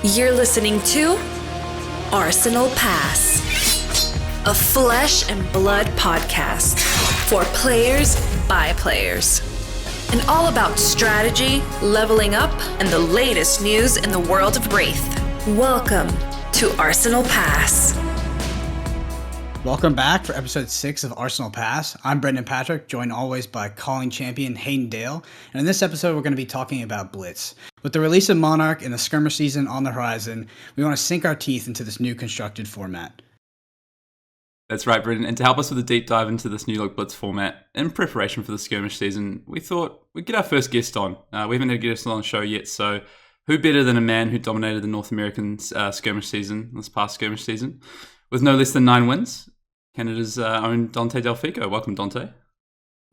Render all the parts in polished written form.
You're listening to Arsenal Pass, a flesh and blood podcast for players by players. And all about strategy, leveling up, and the latest news in the world of Rathe. Welcome to Arsenal Pass. Welcome back for episode 6 of Arsenal Pass. I'm Brendan Patrick, joined always by calling champion Hayden Dale. And in this episode, we're going to be talking about Blitz. With the release of Monarch and the skirmish season on the horizon, we want to sink our teeth into this new constructed format. That's right, Brendan. And to help us with a deep dive into this new look Blitz format in preparation for the skirmish season, we thought we'd get our first guest on. We haven't had a guest on the show yet, so who better than a man who dominated the North American skirmish season, this past skirmish season, with no less than 9 wins? Canada's own Dante Delfico. Welcome, Dante.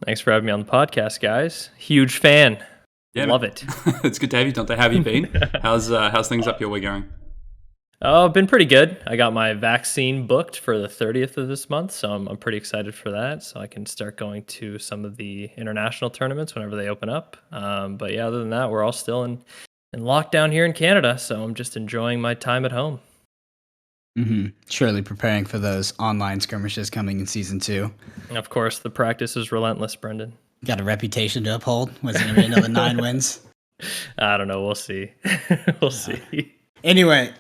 Thanks for having me on the podcast, guys. Huge fan. Yeah, love it. It's good to have you, Dante. How have you been? How's things up your way going? Oh, been pretty good. I got my vaccine booked for the 30th of this month, so I'm pretty excited for that. So I can start going to some of the international tournaments whenever they open up. But yeah, other than that, we're all still in lockdown here in Canada, so I'm just enjoying my time at home. Surely preparing for those online skirmishes coming in season 2. Of course, the practice is relentless, Brendan. Got a reputation to uphold. Was it going to be another 9 wins? I don't know. We'll see. We'll see. Anyway,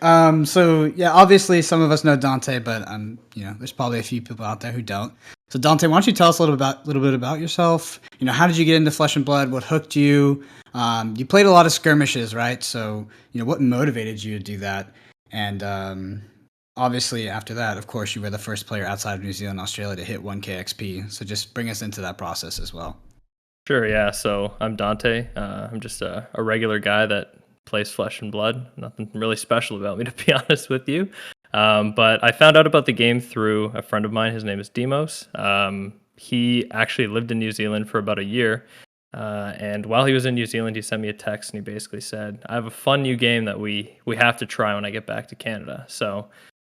so yeah, obviously some of us know Dante, but there's probably a few people out there who don't. So Dante, why don't you tell us a little bit about yourself? How did you get into Flesh and Blood? What hooked you? You played a lot of skirmishes, right? So what motivated you to do that? And obviously, after that, of course, you were the first player outside of New Zealand and Australia to hit 1K XP. So just bring us into that process as well. Sure, yeah. So I'm Dante. I'm just a regular guy that plays Flesh and Blood. Nothing really special about me, to be honest with you. But I found out about the game through a friend of mine. His name is Demos. He actually lived in New Zealand for about a year. And while he was in New Zealand, he sent me a text and he basically said, I have a fun new game that we have to try when I get back to Canada. So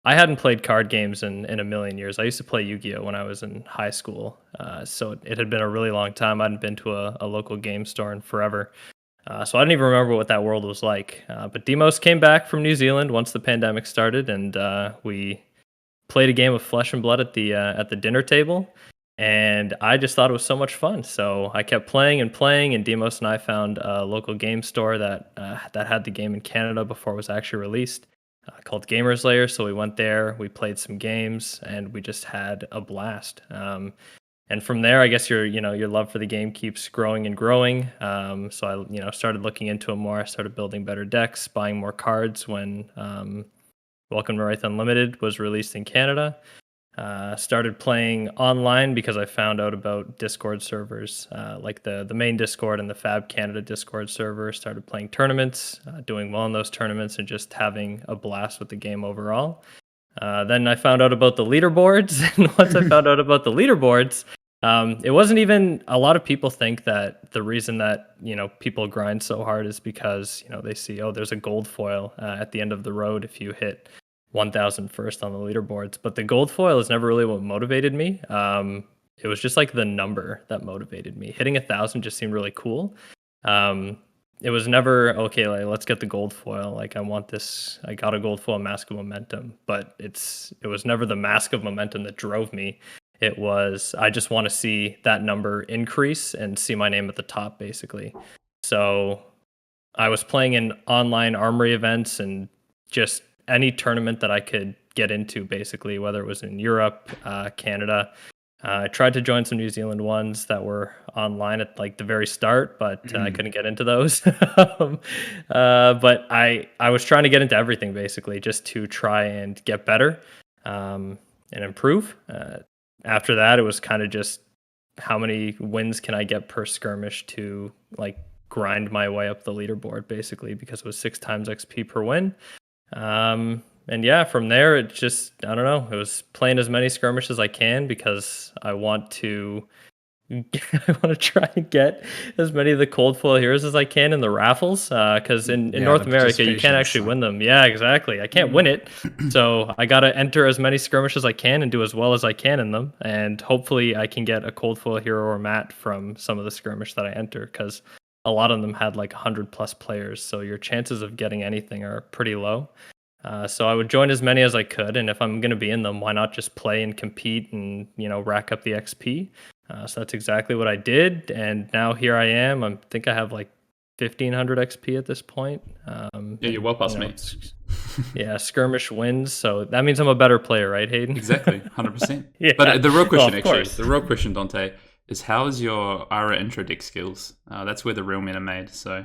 I hadn't played card games in a million years. I used to play Yu-Gi-Oh! When I was in high school. So it had been a really long time. I hadn't been to a local game store in forever. So I didn't even remember what that world was like. But Demos came back from New Zealand once the pandemic started, and we played a game of Flesh and Blood at the dinner table. And I just thought it was so much fun. So I kept playing, and Demos and I found a local game store that had the game in Canada before it was actually released. Called Gamers Lair. So we went there, we played some games, and we just had a blast. And from there, I guess your love for the game keeps growing and growing. So I started looking into it more. I started building better decks, buying more cards when Welcome to Rathe Unlimited was released in Canada. Started playing online because I found out about Discord servers, like the main Discord and the Fab Canada Discord server. Started playing tournaments, doing well in those tournaments, and just having a blast with the game overall. Then I found out about the leaderboards, and once I found out about the leaderboards, it wasn't even, a lot of people think that the reason that people grind so hard is because they see, there's a gold foil at the end of the road if you hit 1,000 first on the leaderboards. But the gold foil is never really what motivated me. It was just like the number that motivated me. Hitting 1,000 just seemed really cool. It was never, okay, like, let's get the gold foil. Like, I want this, I got a gold foil Mask of Momentum. But it was never the Mask of Momentum that drove me. It was, I just want to see that number increase and see my name at the top, basically. So I was playing in online armory events and just any tournament that I could get into, basically, whether it was in Europe, Canada. I tried to join some New Zealand ones that were online at like the very start, but I couldn't get into those. But I was trying to get into everything, basically, just to try and get better and improve. After that, it was kind of just how many wins can I get per skirmish to like grind my way up the leaderboard, basically, because it was 6 times XP per win. And yeah, from there, it just, I don't know, it was playing as many skirmishes as I can because I want to try and get as many of the cold foil heroes as I can in the raffles, because in North America, you can't actually win them. Yeah, exactly. I can't win it. So I got to enter as many skirmishes as I can and do as well as I can in them. And hopefully I can get a cold foil hero or mat from some of the skirmish that I enter, because a lot of them had like 100 plus players, so your chances of getting anything are pretty low. So I would join as many as I could, and if I'm going to be in them, why not just play and compete and rack up the XP? So that's exactly what I did, and now here I am. I think I have like 1500 XP at this point. Yeah, you're well past me. Yeah, skirmish wins, so that means I'm a better player, right, Hayden? Exactly, 100%. Yeah. But the real question, course. the real question, Dante, is how is your Ira intro deck skills? That's where the real men are made. So,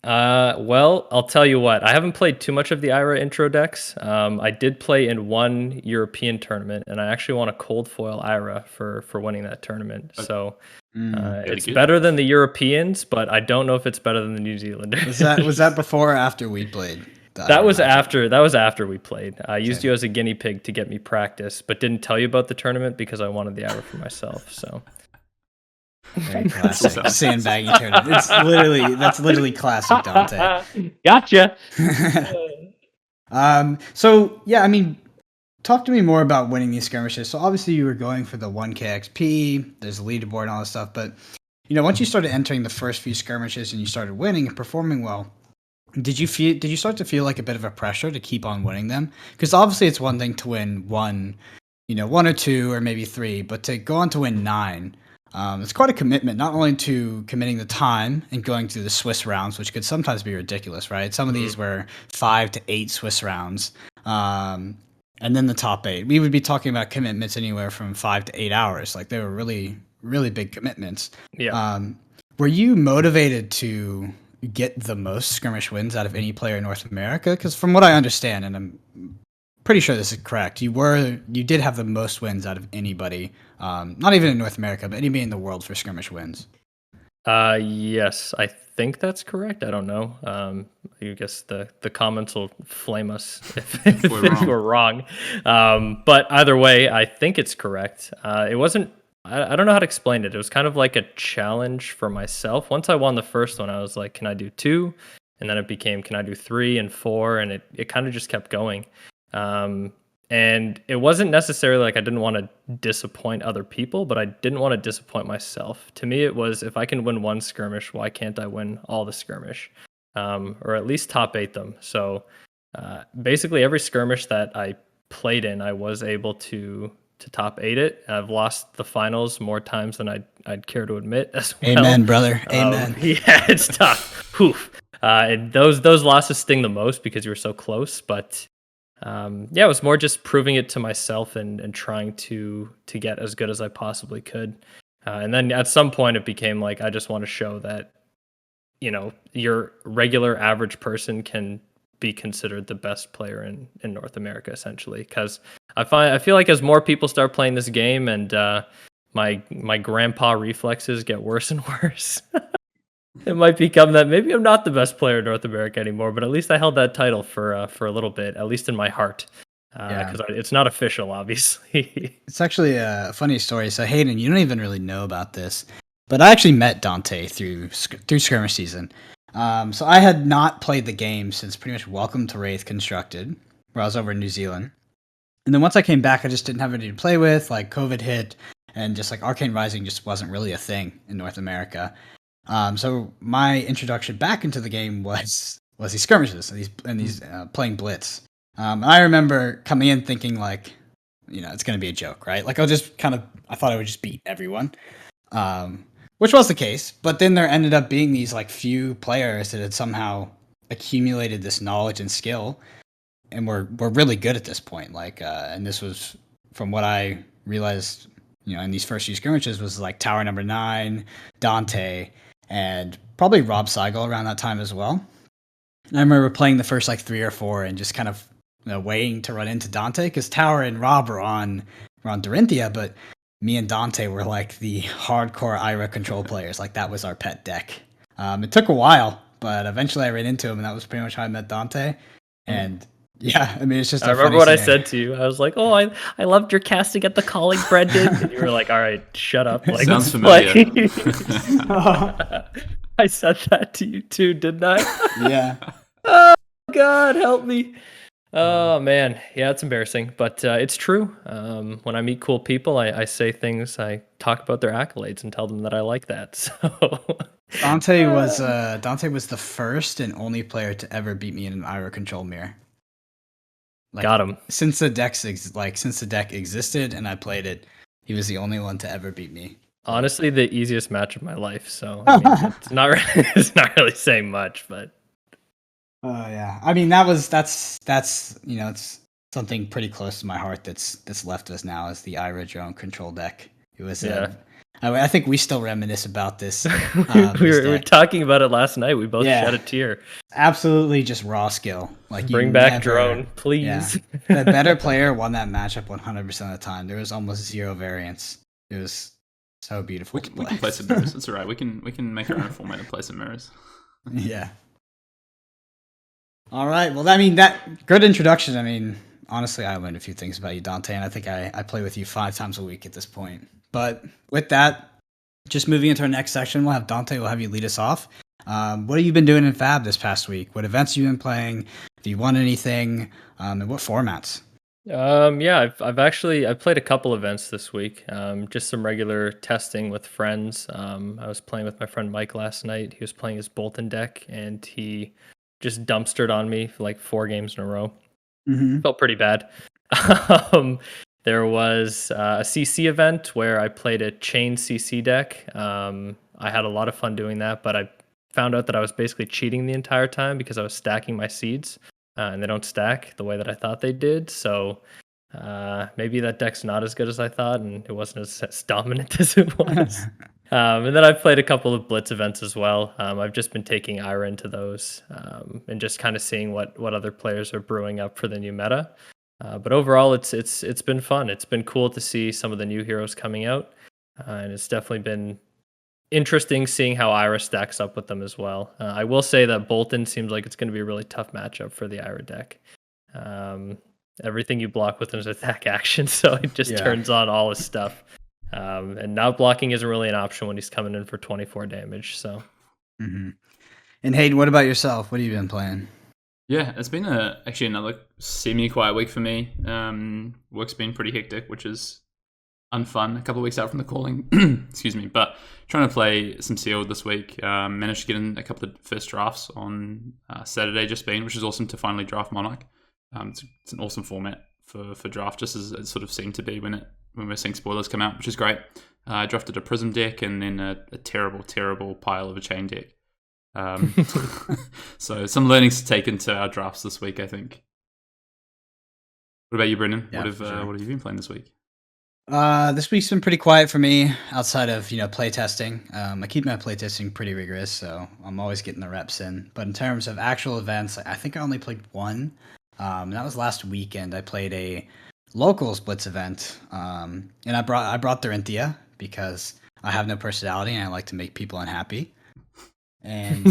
well, I'll tell you what. I haven't played too much of the Ira intro decks. I did play in one European tournament, and I actually won a cold foil Ira for winning that tournament. So it's good. better than the Europeans, but I don't know if it's better than the New Zealanders. Was that before or after we played? That was after we played. I used you as a guinea pig to get me practice, but didn't tell you about the tournament because I wanted the Ira for myself. So. Very classic sandbagging tournament. That's literally classic Dante. Gotcha. So yeah, I mean, talk to me more about winning these skirmishes. So obviously you were going for the 1k XP. There's a leaderboard and all this stuff, but once you started entering the first few skirmishes and you started winning and performing well, did you start to feel like a bit of a pressure to keep on winning them? Because obviously it's one thing to win one or two or maybe three, but to go on to win 9. It's quite a commitment, not only to committing the time and going through the Swiss rounds, which could sometimes be ridiculous, right? Some of these were 5 to 8 Swiss rounds, and then the top 8. We would be talking about commitments anywhere from 5 to 8 hours. Like they were really, really big commitments. Yeah. Were you motivated to get the most skirmish wins out of any player in North America? Because from what I understand, and I'm pretty sure this is correct, you did have the most wins out of anybody, not even in North America, but anybody in the world for skirmish wins. Yes, I think that's correct. I don't know. I guess the comments will flame us if we're wrong. But either way, I think it's correct. It wasn't. I don't know how to explain it. It was kind of like a challenge for myself. Once I won the first one, I was like, can I do 2? And then it became, can I do 3 and 4? And it kind of just kept going. And it wasn't necessarily like I didn't want to disappoint other people, but I didn't want to disappoint myself. To me, it was, if I can win one skirmish, why can't I win all the skirmish? Or at least top 8 them. So basically every skirmish that I played in, I was able to top 8 it. I've lost the finals more times than I'd care to admit as well. Amen, brother. Amen. Yeah, it's tough. And those losses sting the most because you were so close, but it was more just proving it to myself and trying to get as good as I possibly could. And then at some point it became like, I just want to show that, your regular average person can be considered the best player in North America, essentially. Because I feel like as more people start playing this game and my grandpa reflexes get worse and worse, it might become that maybe I'm not the best player in North America anymore, but at least I held that title for a little bit, at least in my heart. Because it's not official, obviously. It's actually a funny story. So Hayden, you don't even really know about this, but I actually met Dante through skirmish season. So I had not played the game since pretty much Welcome to Rathe Constructed, where I was over in New Zealand. And then once I came back, I just didn't have anybody to play with. Like COVID hit, and just like Arcane Rising just wasn't really a thing in North America. So my introduction back into the game was these skirmishes and these playing Blitz. And I remember coming in thinking like, it's going to be a joke, right? Like I thought I would just beat everyone, which was the case. But then there ended up being these like few players that had somehow accumulated this knowledge and skill, and were really good at this point. Like, and this was from what I realized, in these first few skirmishes was like Tower Number 9, Dante, and probably Rob Seigel around that time as well. And I remember playing the first like 3 or 4 and just kind of waiting to run into Dante because Tower and Rob were on Dorinthia, but me and Dante were like the hardcore Ira control players. Like that was our pet deck. It took a while, but eventually I ran into him, and that was pretty much how I met Dante. And yeah, I mean, it's just. I remember what I said to you. I was like, "Oh, I loved your casting at the calling, Brendan." And you were like, "All right, shut up." Like, sounds familiar. I said that to you too, didn't I? Yeah. Oh God, help me. Oh man, yeah, it's embarrassing, but it's true. When I meet cool people, I say things. I talk about their accolades and tell them that I like that. So Dante was the first and only player to ever beat me in an Ira control mirror. Like, Got him. Since the deck existed and I played it, he was the only one to ever beat me. Honestly, the easiest match of my life. So I mean, it's not really saying much, but yeah. I mean, that's it's something pretty close to my heart that's left us now is the Ira drone control deck. It was I think we still reminisce about this. We were talking about it last night. We both shed a tear. Absolutely, just raw skill. Like bring back drone, please. Yeah. The better player won that matchup 100% of the time. There was almost zero variance. It was so beautiful. We can play some mirrors. It's all right. We can make our own format and play some mirrors. Yeah. All right. Well, I mean, that good introduction. I mean, honestly, I learned a few things about you, Dante, and I think I play with you 5 times a week at this point. But with that, just moving into our next section, we'll have Dante. We'll have you lead us off. What have you been doing in Fab this past week? What events have you been playing? Have you won anything? And what formats? Yeah, I've played a couple events this week. Just some regular testing with friends. I was playing with my friend Mike last night. He was playing his Bolton deck, and he just dumpstered on me for like 4 games in a row. Mm-hmm. Felt pretty bad. There was a CC event where I played a chain CC deck. I had a lot of fun doing that, but I found out that I was basically cheating the entire time because I was stacking my seeds, and they don't stack the way that I thought they did. So maybe that deck's not as good as I thought, and it wasn't as dominant as it was. And then I've played a couple of Blitz events as well. I've just been taking Ira into those and just kind of seeing what other players are brewing up for the new meta. But overall, it's been fun. It's been cool to see some of the new heroes coming out, and it's definitely been interesting seeing how Ira stacks up with them as well. I will say that Bolton seems like it's going to be a really tough matchup for the Ira deck. Everything you block with is attack action, so it just turns on all his stuff. And now blocking isn't really an option when he's coming in for 24 damage. So, mm-hmm. And Hayden, what about yourself? What have you been playing? Yeah, it's been actually another semi-quiet week for me. Work's been pretty hectic, which is unfun. A couple of weeks out from the calling, excuse me. But trying to play some Sealed this week. Managed to get in a couple of first drafts on Saturday, which is awesome to finally draft Monarch. It's an awesome format for draft, just as it sort of seemed to be when we're seeing spoilers come out, which is great. I drafted a Prism deck and then a terrible pile of a chain deck. So some learnings to take into our drafts this week, I think. What about you, Brendan? Yeah, what have you been playing this week? This week's been pretty quiet for me outside of playtesting. I keep my playtesting pretty rigorous, so I'm always getting the reps in. But in terms of actual events, I think I only played one. That was last weekend. I played a locals Blitz event, and I brought Dorinthia because I have no personality and I like to make people unhappy. And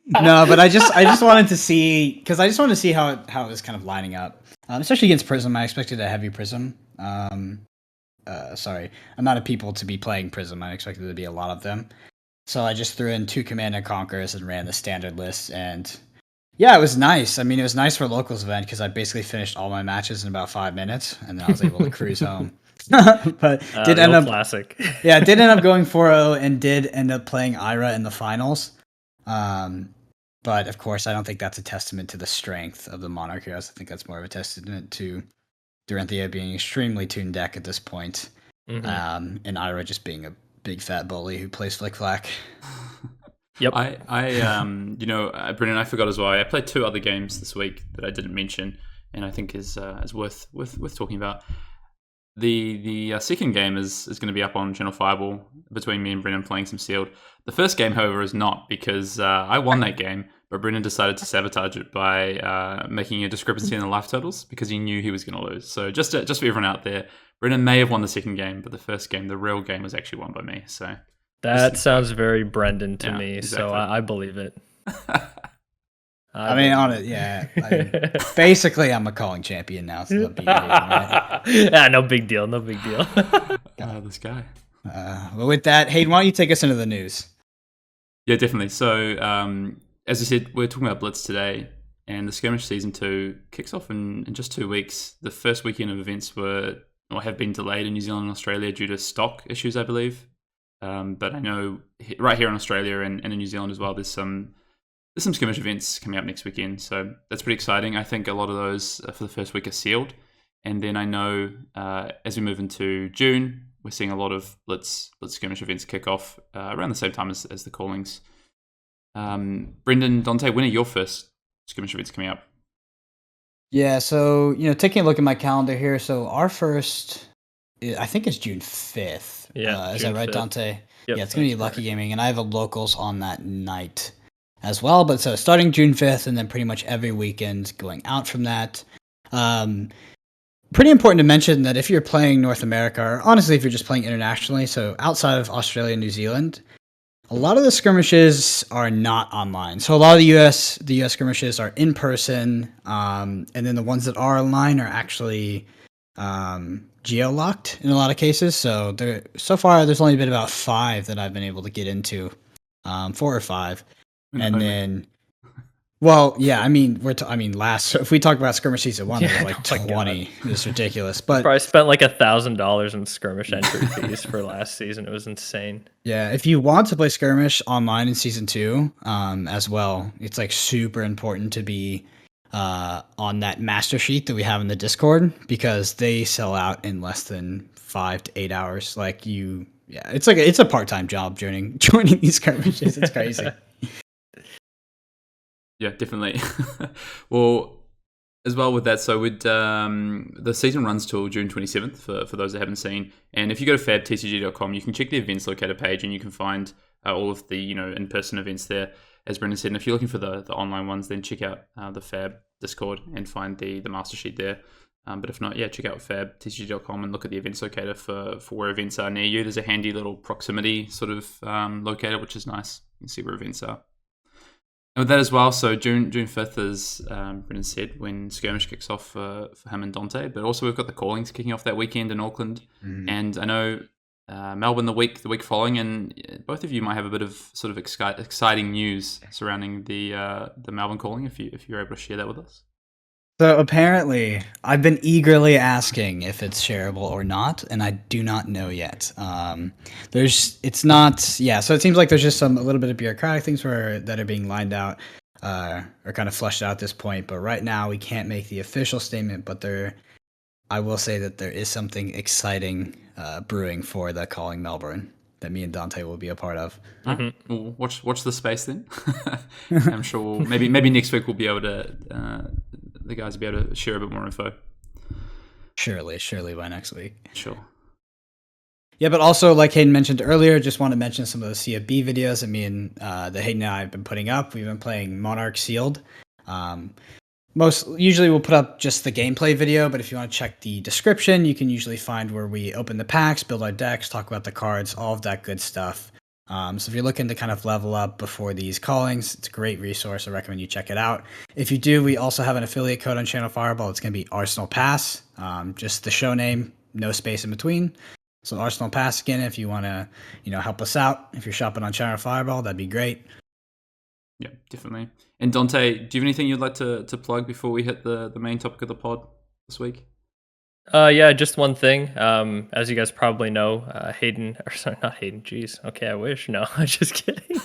no, but I just wanted to see how it was kind of lining up, especially against Prism. I expected a heavy Prism. Sorry, I'm not a people to be playing Prism. I expected there to be a lot of them, so I just threw in 2 Command and Conquers and ran the standard list. And yeah, it was nice. I mean, it was nice for a locals event because I basically finished all my matches in about 5 minutes, and then I was able to cruise home. But did end up classic. Yeah, did end up going 4-0 and did end up playing Ira in the finals. But of course, I don't think that's a testament to the strength of the Monarch heroes. I think that's more of a testament to Dorinthia being an extremely tuned deck at this point, and Ira just being a big fat bully who plays flick flack. Yep. Brendan, I forgot as well. I played 2 other games this week that I didn't mention, and I think is worth talking about. The second game is going to be up on Channel Fireball between me and Brennan playing some Sealed. The first game, however, is not, because I won that game, but Brennan decided to sabotage it by making a discrepancy in the life totals because he knew he was going to lose. So just for everyone out there, Brennan may have won the second game, but the first game, the real game, was actually won by me. So that sounds very Brendan to me, exactly. So I believe it. I mean, on it, yeah. Basically, I'm a calling champion now. So right? Yeah, no big deal. This guy. Well, with that, Hayden, why don't you take us into the news? Yeah, definitely. So, as I said, we're talking about Blitz today, and the Skirmish Season 2 kicks off in just 2 weeks. The first weekend of events have been delayed in New Zealand and Australia due to stock issues, I believe. But I know right here in Australia and in New Zealand as well, there's some skirmish events coming up next weekend. So that's pretty exciting. I think a lot of those for the first week are sealed. And then I know as we move into June, we're seeing a lot of Blitz Skirmish events kick off around the same time as the callings. Brendan, Dante, when are your first skirmish events coming up? Yeah, so, taking a look at my calendar here, so our first, I think it's June 5th. Yeah, is June that right, 5th. Dante? Yep, Yeah, it's going to be that's Lucky Gaming, and I have a locals on that night as well. But so starting June 5th, and then pretty much every weekend going out from that. Pretty important to mention that if you're playing North America, or honestly, if you're just playing internationally, so outside of Australia and New Zealand, a lot of the skirmishes are not online. So a lot of the US skirmishes are in person, and then the ones that are online are actually geo-locked in a lot of cases. So so far, there's only been about 5 that I've been able to get into, 4 or 5, and then. Well, yeah, I mean, last. So if we talk about skirmish season 1, there were like 20. It's ridiculous, but Probably spent like $1,000 in skirmish entry fees for last season. It was insane. yeah, if you want to play skirmish online in season 2, as well, it's like super important to be on that master sheet that we have in the Discord, because they sell out in less than 5 to 8 hours. It's a part-time job joining these skirmishes. It's crazy. Yeah, definitely. Well, as well with that, so the season runs till June 27th for those that haven't seen. And if you go to fabtcg.com, you can check the events locator page and you can find all of the in-person events there, as Brendan said. And if you're looking for the online ones, then check out the Fab Discord and find the master sheet there. But if not, check out fabtcg.com and look at the events locator for where events are near you. There's a handy little proximity sort of locator, which is nice. You can see where events are. And with that as well, so June 5th, as Brendan said, when Skirmish kicks off for him and Dante. But also we've got the callings kicking off that weekend in Auckland. Mm-hmm. And I know Melbourne the week following, and both of you might have a bit of sort of exciting news surrounding the Melbourne calling, if you're able to share that with us. So apparently, I've been eagerly asking if it's shareable or not, and I do not know yet. So it seems like there's just a little bit of bureaucratic things that are being lined out, or kind of fleshed out at this point. But right now, we can't make the official statement. But I will say that there is something exciting brewing for the Calling Melbourne that me and Dante will be a part of. Mm-hmm. Well, watch the space then. I'm sure maybe next week we'll be able to. The guys will be able to share a bit more info. Surely by next week. Sure. Yeah, but also, like Hayden mentioned earlier, just want to mention some of the CFB videos that me and that Hayden and I have been putting up. We've been playing Monarch Sealed. Usually we'll put up just the gameplay video, but if you want to check the description, you can usually find where we open the packs, build our decks, talk about the cards, all of that good stuff. So if you're looking to kind of level up before these callings, it's a great resource. I recommend you check it out. If you do, we also have an affiliate code on Channel Fireball. It's going to be Arsenal Pass, just the show name, no space in between. So Arsenal Pass again, if you want to, help us out. If you're shopping on Channel Fireball, that'd be great. Yeah, definitely. And Dante, do you have anything you'd like to plug before we hit the main topic of the pod this week? Yeah, just one thing. As you guys probably know, not Hayden. Jeez. Okay, I wish. No, I'm just kidding.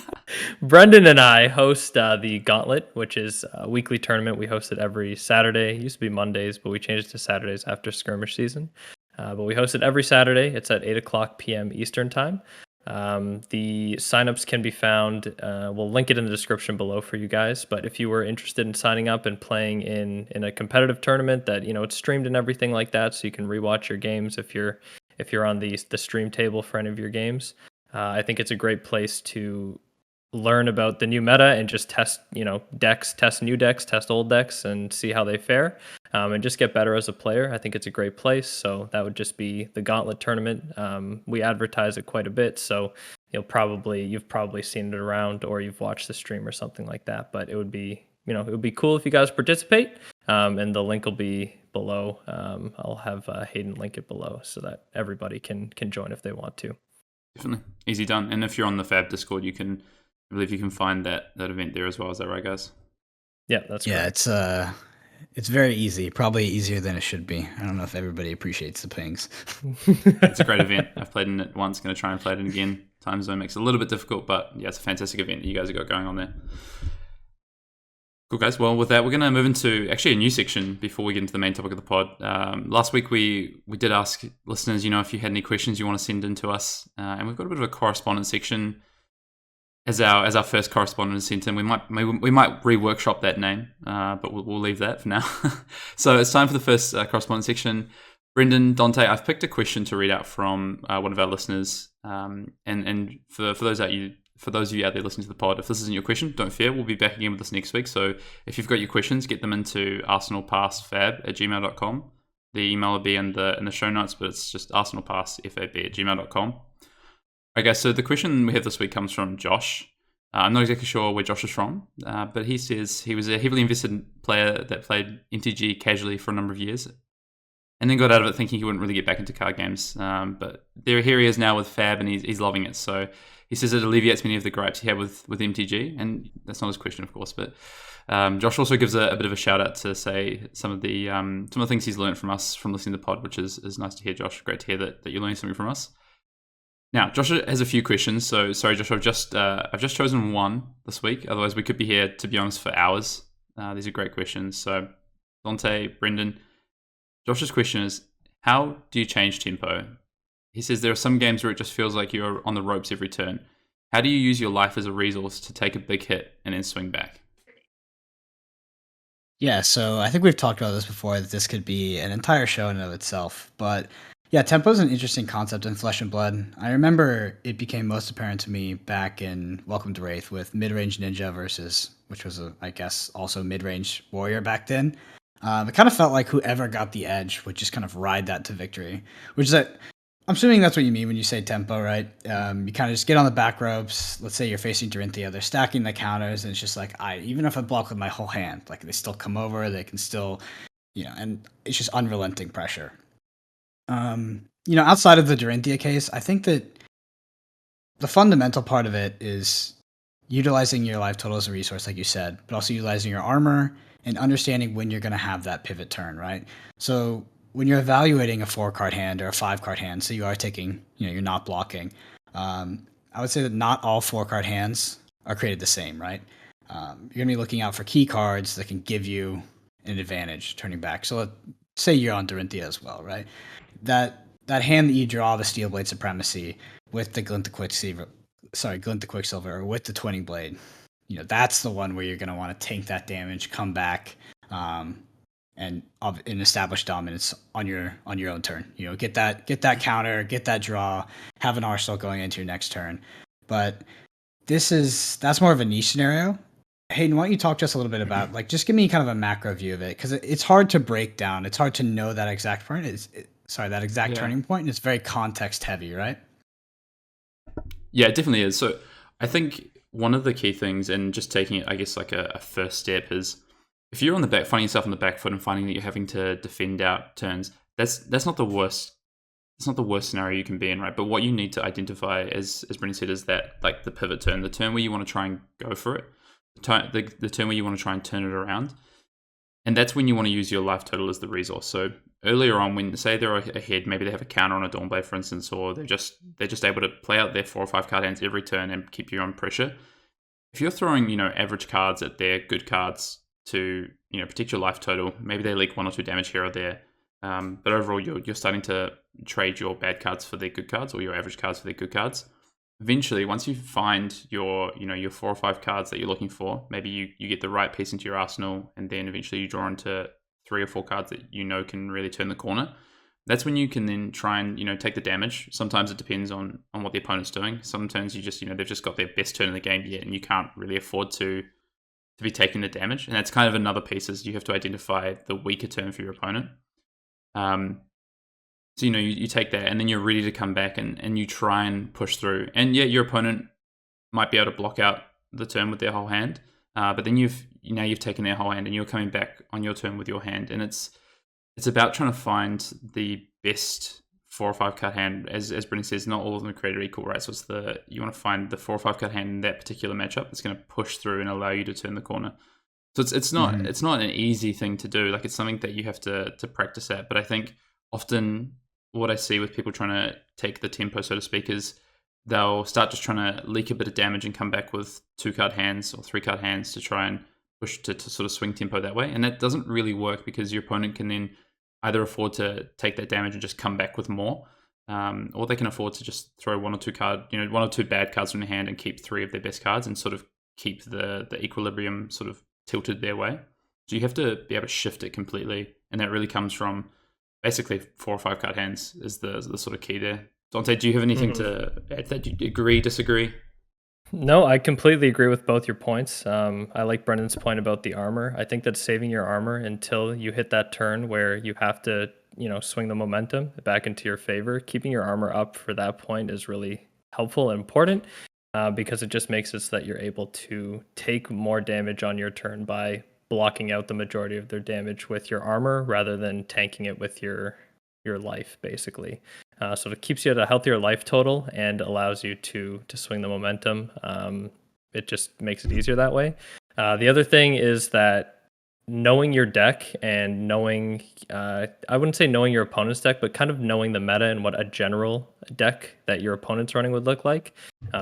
Brendan and I host the Gauntlet, which is a weekly tournament. We host it every Saturday. It used to be Mondays, but we changed it to Saturdays after skirmish season. But we host it every Saturday. It's at 8:00 p.m. Eastern time. The signups can be found. We'll link it in the description below for you guys. But if you were interested in signing up and playing in a competitive tournament that it's streamed and everything like that, so you can rewatch your games if you're on the stream table for any of your games, I think it's a great place to learn about the new meta and just test decks, test new decks, test old decks, and see how they fare, and just get better as a player. I think it's a great place. So that would just be the Gauntlet Tournament. We advertise it quite a bit, so you've probably seen it around, or you've watched the stream or something like that. But it would be cool if you guys participate, and the link will be below. I'll have Hayden link it below so that everybody can join if they want to. Definitely easy done. And if you're on the Fab Discord, I believe you can find that event there as well. Is that right, guys? Yeah, that's correct. It's very easy. Probably easier than it should be. I don't know if everybody appreciates the pings. It's a great event. I've played in it once. Going to try and play it again time zone makes it a little bit difficult, but yeah, it's a fantastic event that you guys have got going on there. Cool, guys. Well, with that, we're going to move into actually a new section before we get into the main topic of the pod. Last week, we did ask listeners, if you had any questions you want to send in to us, and we've got a bit of a correspondence section as our first correspondence sent in. We might reworkshop that name, but we'll leave that for now. So it's time for the first correspondence section. Brendan, Dante, I've picked a question to read out from one of our listeners, and for those of you out there listening to the pod, if this isn't your question, don't fear, we'll be back again with this next week. So if you've got your questions, get them into arsenalpassfab@gmail.com. The email will be in the show notes, but it's just arsenalpassfab@gmail.com. Okay, so the question we have this week comes from Josh. I'm not exactly sure where Josh is from, but he says he was a heavily invested player that played MTG casually for a number of years, and then got out of it thinking he wouldn't really get back into card games. But here he is now with Fab, and he's loving it. So he says it alleviates many of the gripes he had with MTG, and that's not his question, of course. But Josh also gives a bit of a shout out to say some of the things he's learned from us from listening to the pod, which is nice to hear, Josh. Great to hear that you're learning something from us. Now, Josh has a few questions. So sorry, Josh, I've just chosen one this week. Otherwise, we could be here, to be honest, for hours. These are great questions. So Dante, Brendan, Josh's question is, how do you change tempo? He says there are some games where it just feels like you're on the ropes every turn. How do you use your life as a resource to take a big hit and then swing back? Yeah, so I think we've talked about this before, that this could be an entire show in and of itself. But yeah, tempo is an interesting concept in Flesh and Blood. I remember it became most apparent to me back in Welcome to Rathe with mid-range ninja versus, which was, I guess, also mid-range warrior back then. It kind of felt like whoever got the edge would just kind of ride that to victory, which is that, I'm assuming that's what you mean when you say tempo, right? You kind of just get on the back ropes. Let's say you're facing Dorinthia, they're stacking the counters, and it's just like, even if I block with my whole hand, like they still come over, they can still, and it's just unrelenting pressure. Outside of the Dorinthia case, I think that the fundamental part of it is utilizing your life total as a resource, like you said, but also utilizing your armor and understanding when you're going to have that pivot turn, right? So when you're evaluating a 4-card hand or a 5-card hand, so you are taking, you're not blocking, I would say that not all 4-card hands are created the same, right? You're going to be looking out for key cards that can give you an advantage turning back. So let's say you're on Dorinthia as well, right? That hand that you draw, the Steelblade Supremacy, with the Glint the Quicksilver, or with the Twinning Blade, that's the one where you're going to want to tank that damage, come back, and establish dominance on your own turn. Get that counter, get that draw, have an arsenal going into your next turn. But that's more of a niche scenario. Hayden, why don't you talk to us a little bit about, just give me kind of a macro view of it, because it's hard to break down. It's hard to know that exact point. That exact turning point, and it's very context heavy, right? Yeah, it definitely is. So I think one of the key things, and just taking it, I guess, like a first step, is if you're on the back, finding yourself on the back foot and finding that you're having to defend out turns, that's not the worst. It's not the worst scenario you can be in, right? But what you need to identify, as Brendan said, is that the pivot turn, the turn where you want to try and go for it, the turn where you want to try and turn it around, and that's when you want to use your life total as the resource. So earlier on, when say they're ahead, maybe they have a counter on a Dawnblade, for instance, or they're just able to play out their 4 or 5 card hands every turn and keep you on pressure. If you're throwing average cards at their good cards to protect your life total, maybe they leak 1 or 2 damage here or there, but overall you're starting to trade your bad cards for their good cards, or your average cards for their good cards. Eventually, once you find your 4 or 5 cards that you're looking for, maybe you get the right piece into your arsenal, and then eventually you draw into 3 or 4 cards that can really turn the corner. That's when you can then try and take the damage. Sometimes it depends on what the opponent's doing. Some turns you just they've just got their best turn in the game yet, and you can't really afford to be taking the damage. And that's kind of another piece, is you have to identify the weaker turn for your opponent. So you take that, and then you're ready to come back and you try and push through. And yeah, your opponent might be able to block out the turn with their whole hand, but then you've taken their whole hand, and you're coming back on your turn with your hand. And it's about trying to find the best 4 or 5 card hand. As Brendan says, not all of them are created equal, right? So you want to find the 4 or 5 card hand in that particular matchup that's going to push through and allow you to turn the corner. So it's not an easy thing to do. It's something that you have to practice at. But I think often what I see with people trying to take the tempo, so to speak, is they'll start just trying to leak a bit of damage and come back with 2-card hands or 3-card hands to try and push to sort of swing tempo that way. And that doesn't really work because your opponent can then either afford to take that damage and just come back with more, or they can afford to just throw 1 or 2 bad cards from their hand and keep 3 of their best cards and sort of keep the equilibrium sort of tilted their way. So you have to be able to shift it completely, and that really comes from basically 4 or 5 card hands is the sort of key there. Dante, do you have anything to add to that? Do you agree, disagree? No, I completely agree with both your points. I like Brendan's point about the armor. I think that saving your armor until you hit that turn where you have to, swing the momentum back into your favor, keeping your armor up for that point is really helpful and important because it just makes it so that you're able to take more damage on your turn by blocking out the majority of their damage with your armor rather than tanking it with your life, basically. So it keeps you at a healthier life total and allows you to swing the momentum. It just makes it easier that way. The other thing is that knowing your deck and knowing, I wouldn't say knowing your opponent's deck, but kind of knowing the meta and what a general deck that your opponent's running would look like.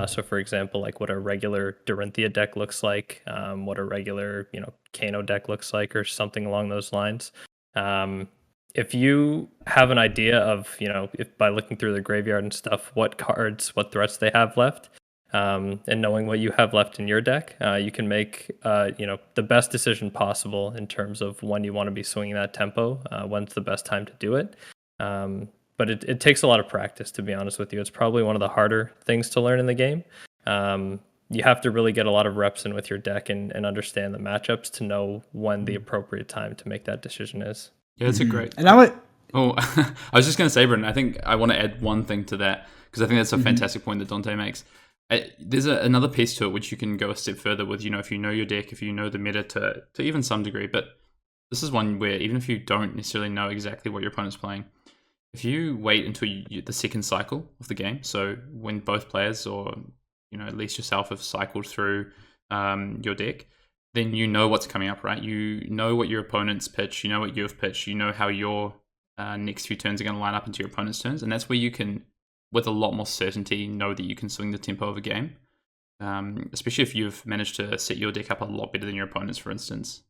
So for example, like what a regular Dorinthia deck looks like, what a regular, Kano deck looks like, or something along those lines. If you have an idea of, if by looking through their graveyard and stuff, what cards, what threats they have left, and knowing what you have left in your deck, you can make, the best decision possible in terms of when you want to be swinging that tempo, when's the best time to do it. But it takes a lot of practice, to be honest with you. It's probably one of the harder things to learn in the game. You have to really get a lot of reps in with your deck and understand the matchups to know when the appropriate time to make that decision is. Yeah, that's a great. And I would. Oh, I was just going to say, Brendan, I think I want to add one thing to that because I think that's a fantastic point that Dante makes. There's another piece to it which you can go a step further with, if you know your deck, if you know the meta to even some degree. But this is one where even if you don't necessarily know exactly what your opponent's playing, if you wait until the second cycle of the game, so when both players or at least yourself have cycled through your deck, then you know what's coming up, right? You know what your opponent's pitch, you know what you've pitched, you know how your next few turns are going to line up into your opponent's turns, and that's where you can, with a lot more certainty, know that you can swing the tempo of a game, especially if you've managed to set your deck up a lot better than your opponent's, for instance.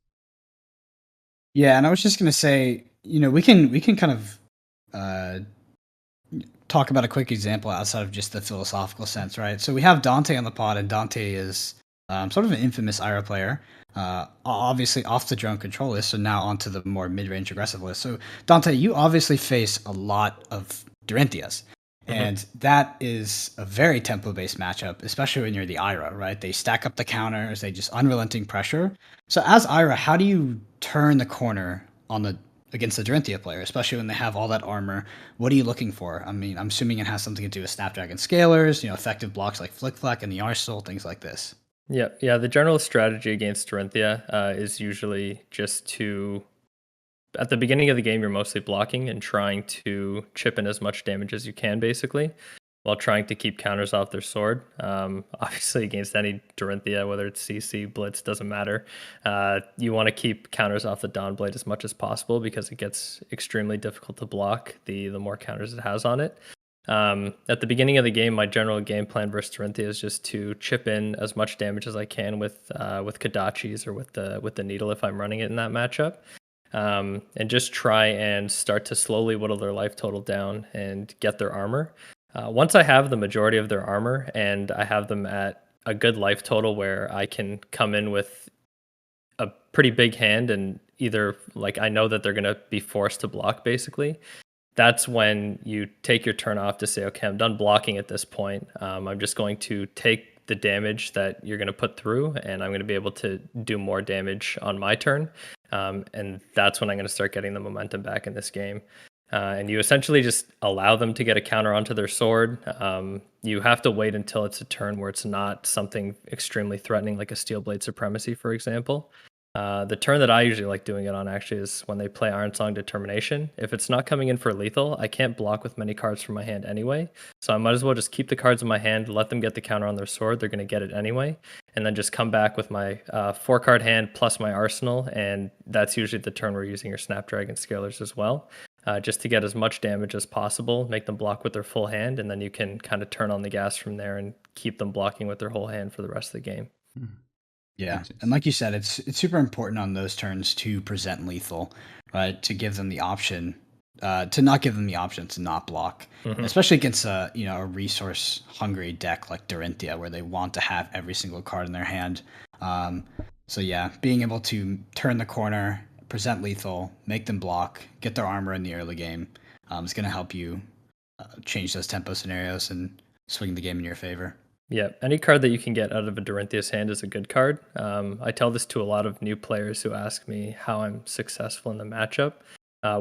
Yeah, and I was just going to say, we can kind of talk about a quick example outside of just the philosophical sense, right? So we have Dante on the pod, and Dante is sort of an infamous IRA player, obviously off the drone control list, so now onto the more mid-range aggressive list. So Dante, you obviously face a lot of Dorinthias, and that is a very tempo-based matchup, especially when you're the IRA, right? They stack up the counters, they just unrelenting pressure. So as IRA, how do you turn the corner against the Dorinthia player, especially when they have all that armor? What are you looking for? I mean, I'm assuming it has something to do with Snapdragon Scalers, effective blocks like Flick Flack and the Arsenal, things like this. Yeah. The general strategy against Dorinthia is usually just to, at the beginning of the game, you're mostly blocking and trying to chip in as much damage as you can, basically, while trying to keep counters off their sword. Obviously, against any Dorinthia, whether it's CC, Blitz, doesn't matter. You want to keep counters off the Dawnblade as much as possible because it gets extremely difficult to block the more counters it has on it. At the beginning of the game, my general game plan versus Dorinthia is just to chip in as much damage as I can with Kodachis or with the needle if I'm running it in that matchup, and just try and start to slowly whittle their life total down and get their armor. Once I have the majority of their armor and I have them at a good life total where I can come in with a pretty big hand and either I know that they're going to be forced to block, basically, that's when you take your turn off to say, okay, I'm done blocking at this point. I'm just going to take the damage that you're going to put through, and I'm going to be able to do more damage on my turn. And that's when I'm going to start getting the momentum back in this game. And you essentially just allow them to get a counter onto their sword. You have to wait until it's a turn where it's not something extremely threatening, like a Steel Blade Supremacy, for example. The turn that I usually like doing it on actually is when they play Iron Song Determination. If it's not coming in for lethal, I can't block with many cards from my hand anyway. So I might as well just keep the cards in my hand, let them get the counter on their sword. They're going to get it anyway. And then just come back with my 4-card hand plus my arsenal. And that's usually the turn we're using your Snapdragon Scalers as well. just to get as much damage as possible, make them block with their full hand, and then you can kind of turn on the gas from there and keep them blocking with their whole hand for the rest of the game. Yeah, and like you said, it's super important on those turns to present lethal, right? To give them the option, to not give them the option to not block, especially against a resource hungry deck like Dorinthia, where they want to have every single card in their hand. So yeah, being able to turn the corner, present lethal, make them block, get their armor in the early game, is going to help you change those tempo scenarios and swing the game in your favor. Yeah, any card that you can get out of a Dorinthia's hand is a good card. I tell this to a lot of new players who ask me how I'm successful in the matchup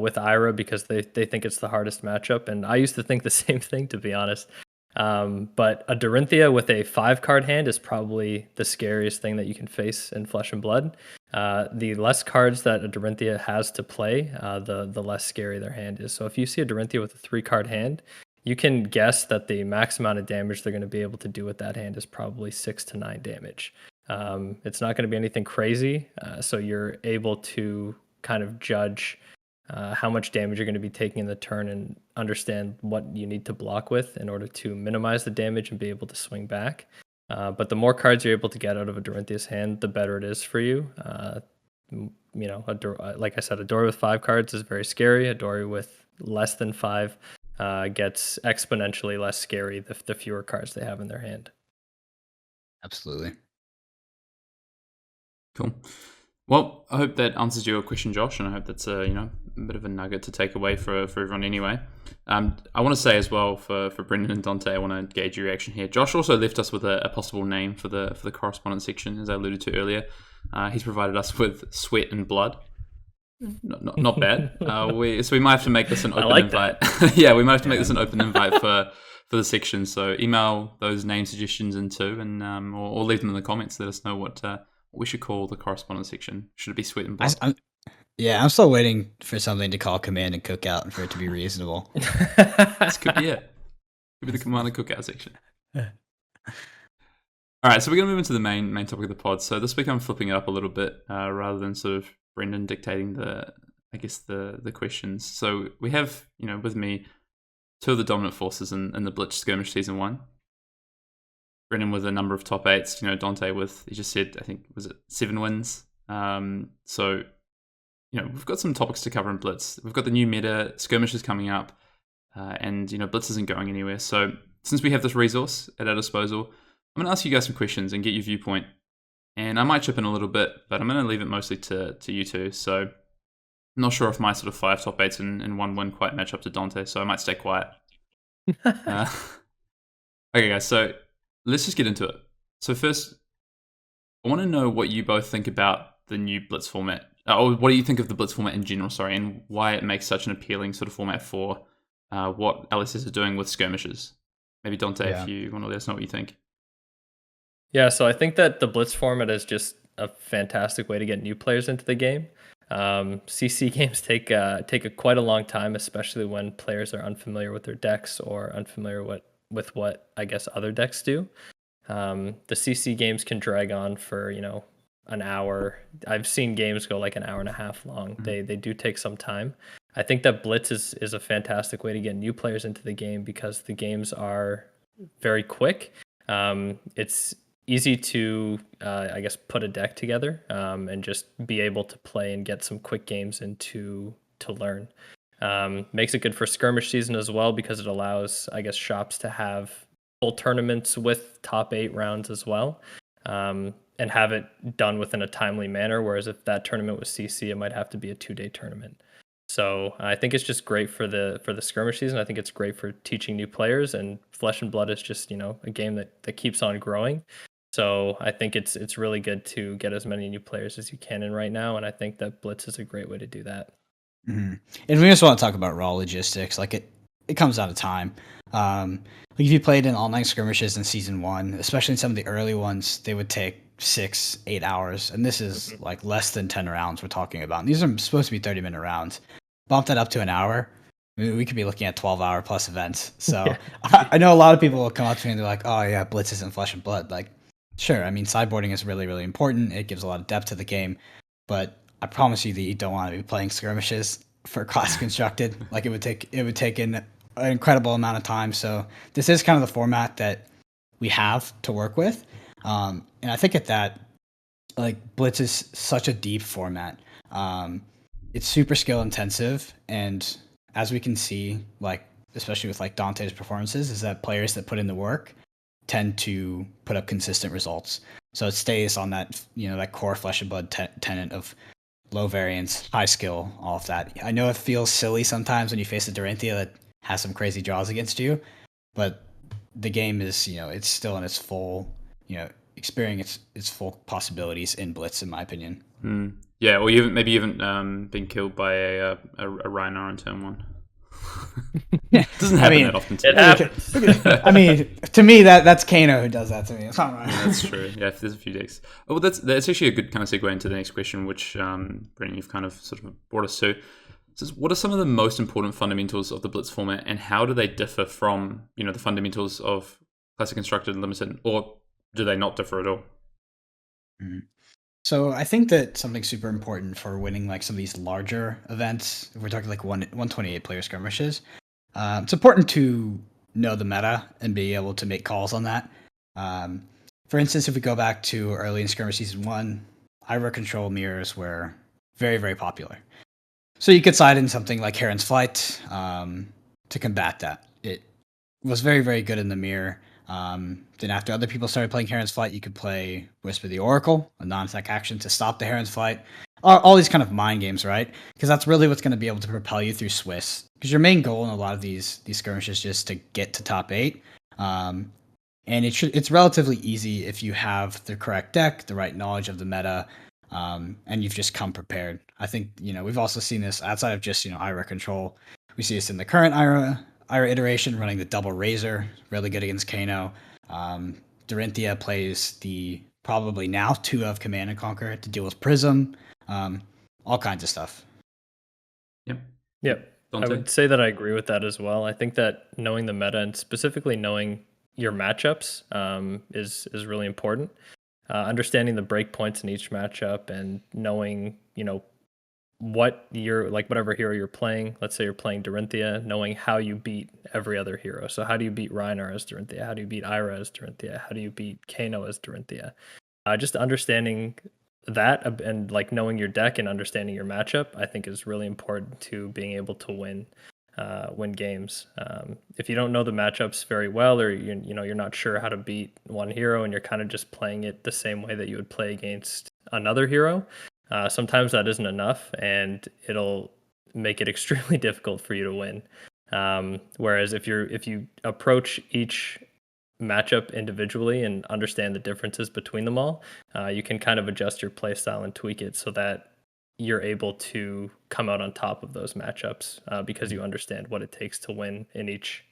with Ira because they think it's the hardest matchup, and I used to think the same thing, to be honest. But a Dorinthia with a 5-card hand is probably the scariest thing that you can face in Flesh and Blood. The less cards that a Dorinthia has to play, the less scary their hand is. So if you see a Dorinthia with a 3-card hand, you can guess that the max amount of damage they're going to be able to do with that hand is probably 6 to 9 damage. It's not going to be anything crazy, so you're able to kind of judge how much damage you're going to be taking in the turn and understand what you need to block with in order to minimize the damage and be able to swing back. But the more cards you're able to get out of a Dorinthia's hand, the better it is for you. Like I said, a Dory with 5 cards is very scary. A Dory with less than 5 gets exponentially less scary the fewer cards they have in their hand. Absolutely. Cool. Well, I hope that answers your question, Josh, and I hope that's a bit of a nugget to take away for everyone anyway. I want to say as well for Brendan and Dante, I want to gauge your reaction here. Josh also left us with a possible name for the correspondence section, as I alluded to earlier. He's provided us with Sweat and Blood. Not bad. We might have to make this an open invite. Yeah, we might have to make this an open invite for the section. So email those name suggestions in too, and or leave them in the comments. Let us know what we should call the correspondence section. Should it be Sweat and Blood? I'm still waiting for something to call Command and Cookout and for it to be reasonable. This could be it. Could be the Command and Cookout section. All right, so we're going to move into the main topic of the pod. So this week I'm flipping it up a little bit rather than sort of Brendan dictating the questions. So we have, with me, 2 of the dominant forces in the Blitz Skirmish Season 1. Brendan with a number of top 8s, Dante with, he just said, I think, was it 7 wins? So, we've got some topics to cover in Blitz. We've got the new meta, Skirmishes coming up, and, Blitz isn't going anywhere. So since we have this resource at our disposal, I'm going to ask you guys some questions and get your viewpoint. And I might chip in a little bit, but I'm going to leave it mostly to you two. So I'm not sure if my sort of 5 top 8s in 1 win quite match up to Dante, so I might stay quiet. Okay, guys, so let's just get into it. So first, I want to know what you both think about the new Blitz format. Or what do you think of the Blitz format in general, and why it makes such an appealing sort of format for what LSS are doing with skirmishes. Maybe Dante, if you want to let us know what you think. Yeah, so I think that the Blitz format is just a fantastic way to get new players into the game. CC games take quite a long time, especially when players are unfamiliar with their decks or unfamiliar with what I guess other decks do. The CC games can drag on for an hour. I've seen games go like an hour and a half long. They do take some time. I think that Blitz is a fantastic way to get new players into the game because the games are very quick. It's easy to, put a deck together and just be able to play and get some quick games into to learn. Makes it good for skirmish season as well because it allows, shops to have full tournaments with top 8 rounds as well. And have it done within a timely manner. Whereas if that tournament was CC, it might have to be a 2-day tournament. So I think it's just great for the skirmish season. I think it's great for teaching new players, and Flesh and Blood is just a game that keeps on growing. So I think it's really good to get as many new players as you can in right now, and I think that Blitz is a great way to do that. Mm-hmm. And we just want to talk about raw logistics. Like it comes out of time. Like if you played in all-night skirmishes in season 1, especially in some of the early ones, they would take 6-8 hours, and this is like less than 10 rounds we're talking about. And these are supposed to be 30-minute rounds. Bump that up to an hour, we could be looking at 12-hour plus events. So I know a lot of people will come up to me and they're like, oh yeah, Blitz isn't Flesh and Blood. Like, sure, I mean, sideboarding is really, really important. It gives a lot of depth to the game, but I promise you that you don't want to be playing skirmishes for class constructed. Like it would take an incredible amount of time. So this is kind of the format that we have to work with. And I think at that, like Blitz is such a deep format. It's super skill intensive, and as we can see, like especially with like Dante's performances, is that players that put in the work tend to put up consistent results. So it stays on that, that core flesh and blood tenet of low variance, high skill, all of that. I know it feels silly sometimes when you face a Dorinthia that has some crazy draws against you, but the game is, it's still in its full, experiencing its full possibilities in Blitz, in my opinion. Yeah, or you haven't been killed by a Rhino on turn 1. Yeah, doesn't happen that often. It happens. I mean, to me, that's Kano who does that to me. It's not right. Yeah, that's true. Yeah, there's a few decks. Oh, well, that's actually a good kind of segue into the next question, which Brendan, you've kind of sort of brought us to. It says, what are some of the most important fundamentals of the Blitz format, and how do they differ from the fundamentals of Classic Constructed and Limited, or do they not differ at all? So I think that something super important for winning like some of these larger events, if we're talking like 128 player skirmishes, it's important to know the meta and be able to make calls on that. For instance, if we go back to early in Skirmish Season 1, Ira control mirrors were very, very popular. So you could side in something like Heron's Flight to combat that. It was very, very good in the mirror. Then after other people started playing Heron's Flight, you could play Whisper the Oracle, a non-attack action to stop the Heron's Flight. All these kind of mind games, right? Because that's really what's going to be able to propel you through Swiss. Because your main goal in a lot of these skirmishes is just to get to top 8. And it's relatively easy if you have the correct deck, the right knowledge of the meta, and you've just come prepared. I think, we've also seen this outside of just, Ira control. We see this in the current Ira iteration, running the double Razor, really good against Kano. Dorinthia plays the probably now 2 of Command and Conquer to deal with Prism, all kinds of stuff. Yep. I would say that I agree with that as well. I think that knowing the meta and specifically knowing your matchups is really important. Understanding the breakpoints in each matchup and knowing, what you're like, whatever hero you're playing. Let's say you're playing Dorinthia, knowing how you beat every other hero. So how do you beat Reiner as Dorinthia? How do you beat Ira as Dorinthia? How do you beat Kano as Dorinthia? Just understanding that and like knowing your deck and understanding your matchup, I think is really important to being able to win games. If you don't know the matchups very well, or you're not sure how to beat one hero and you're kind of just playing it the same way that you would play against another hero, sometimes that isn't enough, and it'll make it extremely difficult for you to win. Whereas if you approach each matchup individually and understand the differences between them all, you can kind of adjust your play style and tweak it so that you're able to come out on top of those matchups because you understand what it takes to win in each.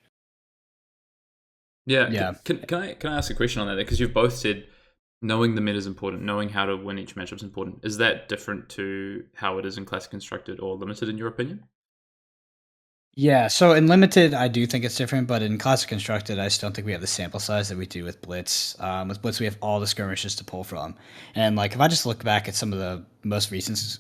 Yeah. Can I ask a question on that? Because you've both said knowing the meta is important, knowing how to win each matchup is important. Is that different to how it is in Classic Constructed or Limited, in your opinion? Yeah, so in Limited, I do think it's different, but in Classic Constructed, I just don't think we have the sample size that we do with Blitz. With Blitz, we have all the skirmishes to pull from. And like, if I just look back at some of the most recent,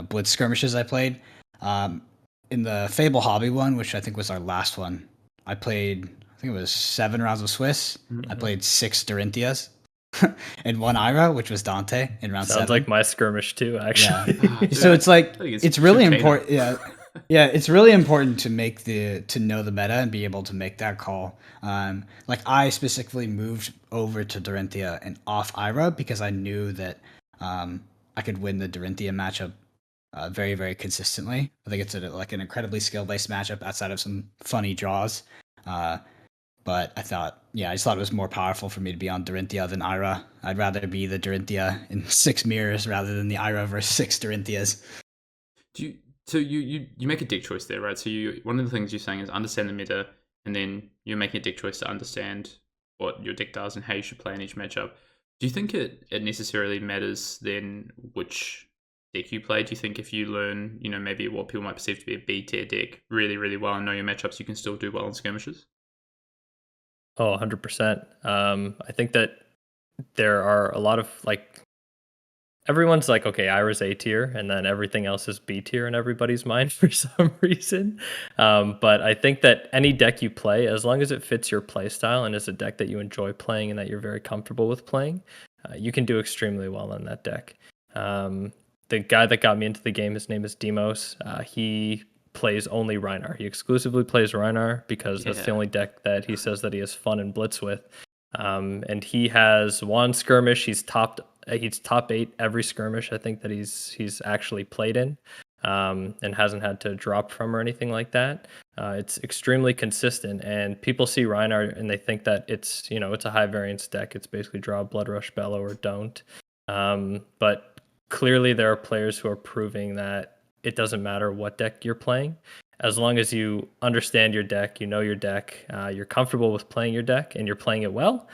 Blitz skirmishes I played, in the Fable Hobby one, which I think was our last one, I think it was 7 rounds of Swiss. Mm-hmm. I played 6 Dorinthias. And 1 Ira, which was Dante in round 7. Sounds like my skirmish too, actually. Yeah. So it's like it's really important. Yeah, it's really important to know the meta and be able to make that call. Like I specifically moved over to Dorinthia and off Ira because I knew that I could win the Dorinthia matchup very, very consistently. I think it's an incredibly skill-based matchup outside of some funny draws. But I just thought it was more powerful for me to be on Dorinthia than Ira. I'd rather be the Dorinthia in 6 mirrors rather than the Ira versus 6 Dorinthias. So you make a deck choice there, right? So one of the things you're saying is understand the meta, and then you're making a deck choice to understand what your deck does and how you should play in each matchup. Do you think it necessarily matters then which deck you play? Do you think if you learn, maybe what people might perceive to be a B tier deck really, really well and know your matchups, you can still do well in skirmishes? Oh, 100%. I think that there are a lot of everyone's like, okay, Ira's A tier, and then everything else is B tier in everybody's mind for some reason. But I think that any deck you play, as long as it fits your play style and is a deck that you enjoy playing and that you're very comfortable with playing, you can do extremely well on that deck. The guy that got me into the game, his name is Demos. He plays only Rhinar. He exclusively plays Rhinar because that's the only deck that he says that he has fun and Blitz with. And he has one skirmish. He's top 8 every skirmish I think that he's actually played in, and hasn't had to drop from or anything like that. It's extremely consistent, and people see Rhinar and they think that it's a high variance deck. It's basically draw Blood Rush Bellow or don't. But clearly there are players who are proving that it doesn't matter what deck you're playing. As long as you understand your deck, you know your deck, you're comfortable with playing your deck, and you're playing it well,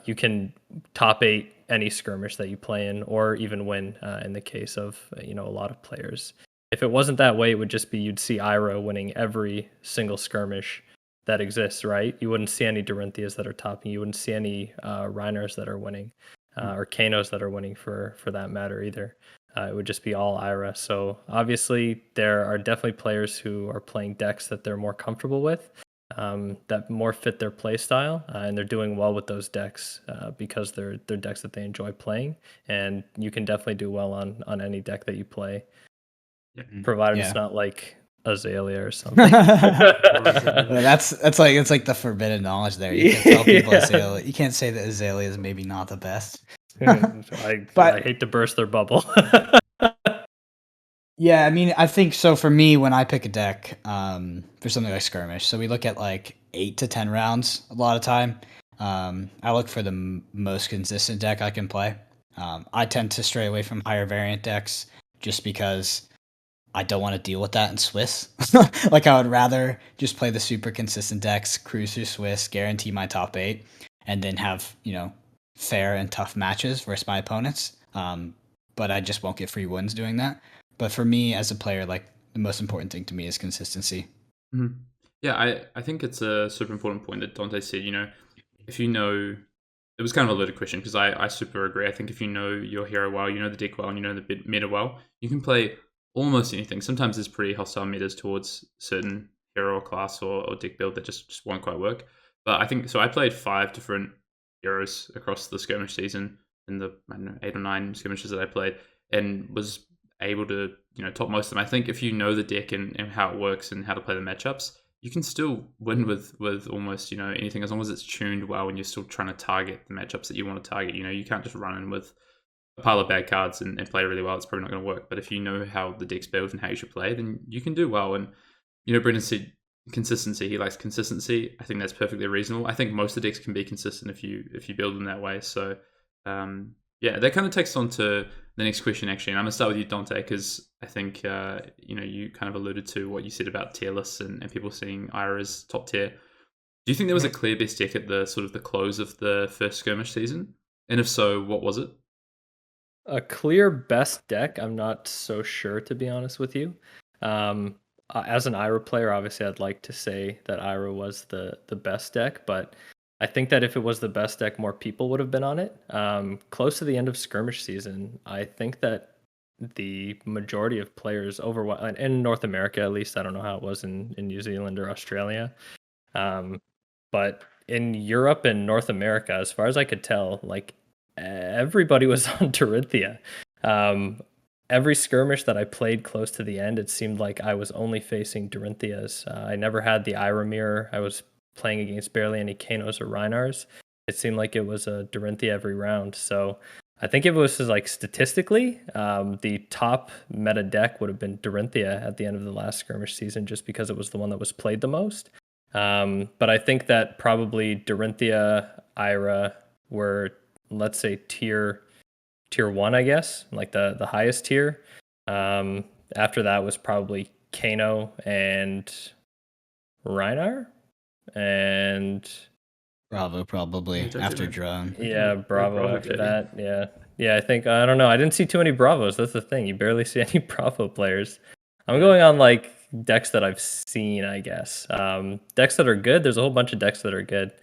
you can top 8 any skirmish that you play in, or even win in the case of a lot of players. If it wasn't that way, it would just be you'd see Ira winning every single skirmish that exists, right? You wouldn't see any Dorinthias that are topping. You wouldn't see any Rhinars that are winning, or Kanos that are winning for that matter either. It would just be all Ira. So obviously there are definitely players who are playing decks that they're more comfortable with, that more fit their play style, and they're doing well with those decks because they're decks that they enjoy playing. And you can definitely do well on any deck that you play, provided it's not like Azalea or something. That's like it's like the forbidden knowledge there. You can tell people Azalea. You can't say that Azalea is maybe not the best. I hate to burst their bubble. Yeah, I mean, I think so. For me, when I pick a deck for something like Skirmish, so we look at like 8 to 10 rounds a lot of time. I look for the most consistent deck I can play. I tend to stray away from higher variant decks just because I don't want to deal with that in Swiss. Like, I would rather just play the super consistent decks, cruise through Swiss, guarantee my top 8, and then have, fair and tough matches versus my opponents. But I just won't get free wins doing that. But for me as a player, like, the most important thing to me is consistency. Mm-hmm. Yeah, I think it's a super important point that Dante said. If it was kind of a loaded question because I super agree. I think if you know your hero well, you know the deck well, and you know the meta well, you can play almost anything. Sometimes there's pretty hostile metas towards certain hero or class or deck build that just won't quite work. But I think so. I played 5 different heroes across the skirmish season in the 8 or 9 skirmishes that I played, and was able to top most of them. I think if you know the deck and how it works and how to play the matchups, you can still win with almost anything as long as it's tuned well and you're still trying to target the matchups that you want to target. You can't just run in with a pile of bad cards and play really well. It's probably not going to work. But if you know how the deck's built and how you should play, then you can do well. And Brendan said consistency. He likes consistency. I think that's perfectly reasonable. I think most of the decks can be consistent if you build them that way. So yeah, that kind of takes on to the next question, actually. And I'm going to start with you, Dante, because I think, you kind of alluded to what you said about tier lists and people seeing Ira's top tier. Do you think there was a clear best deck at the sort of the close of the first skirmish season? And if so, what was it? A clear best deck? I'm not so sure, to be honest with you. As an Ira player, obviously, I'd like to say that Ira was the best deck, but I think that if it was the best deck, more people would have been on it. Close to the end of skirmish season, I think that the majority of players in North America, at least, I don't know how it was in New Zealand or Australia, but in Europe and North America, as far as I could tell, like everybody was on Dorinthia. Every skirmish that I played close to the end, it seemed like I was only facing Dorinthias. I never had the Ira mirror. I was playing against barely any Kanos or Rhinars. It seemed like it was a Dorinthia every round. So I think if it was like statistically, the top meta deck would have been Dorinthia at the end of the last skirmish season, just because it was the one that was played the most. But I think that probably Dorinthia, Ira were, let's say, tier 1, I guess, like the highest tier. After that was probably Kano and Rhinar. And Bravo probably after Drone. Yeah, Bravo after that. Yeah, I think, I don't know, I didn't see too many Bravos. That's the thing, you barely see any Bravo players. I'm going on like decks that I've seen, I guess. Decks that are good, there's a whole bunch of decks that are good.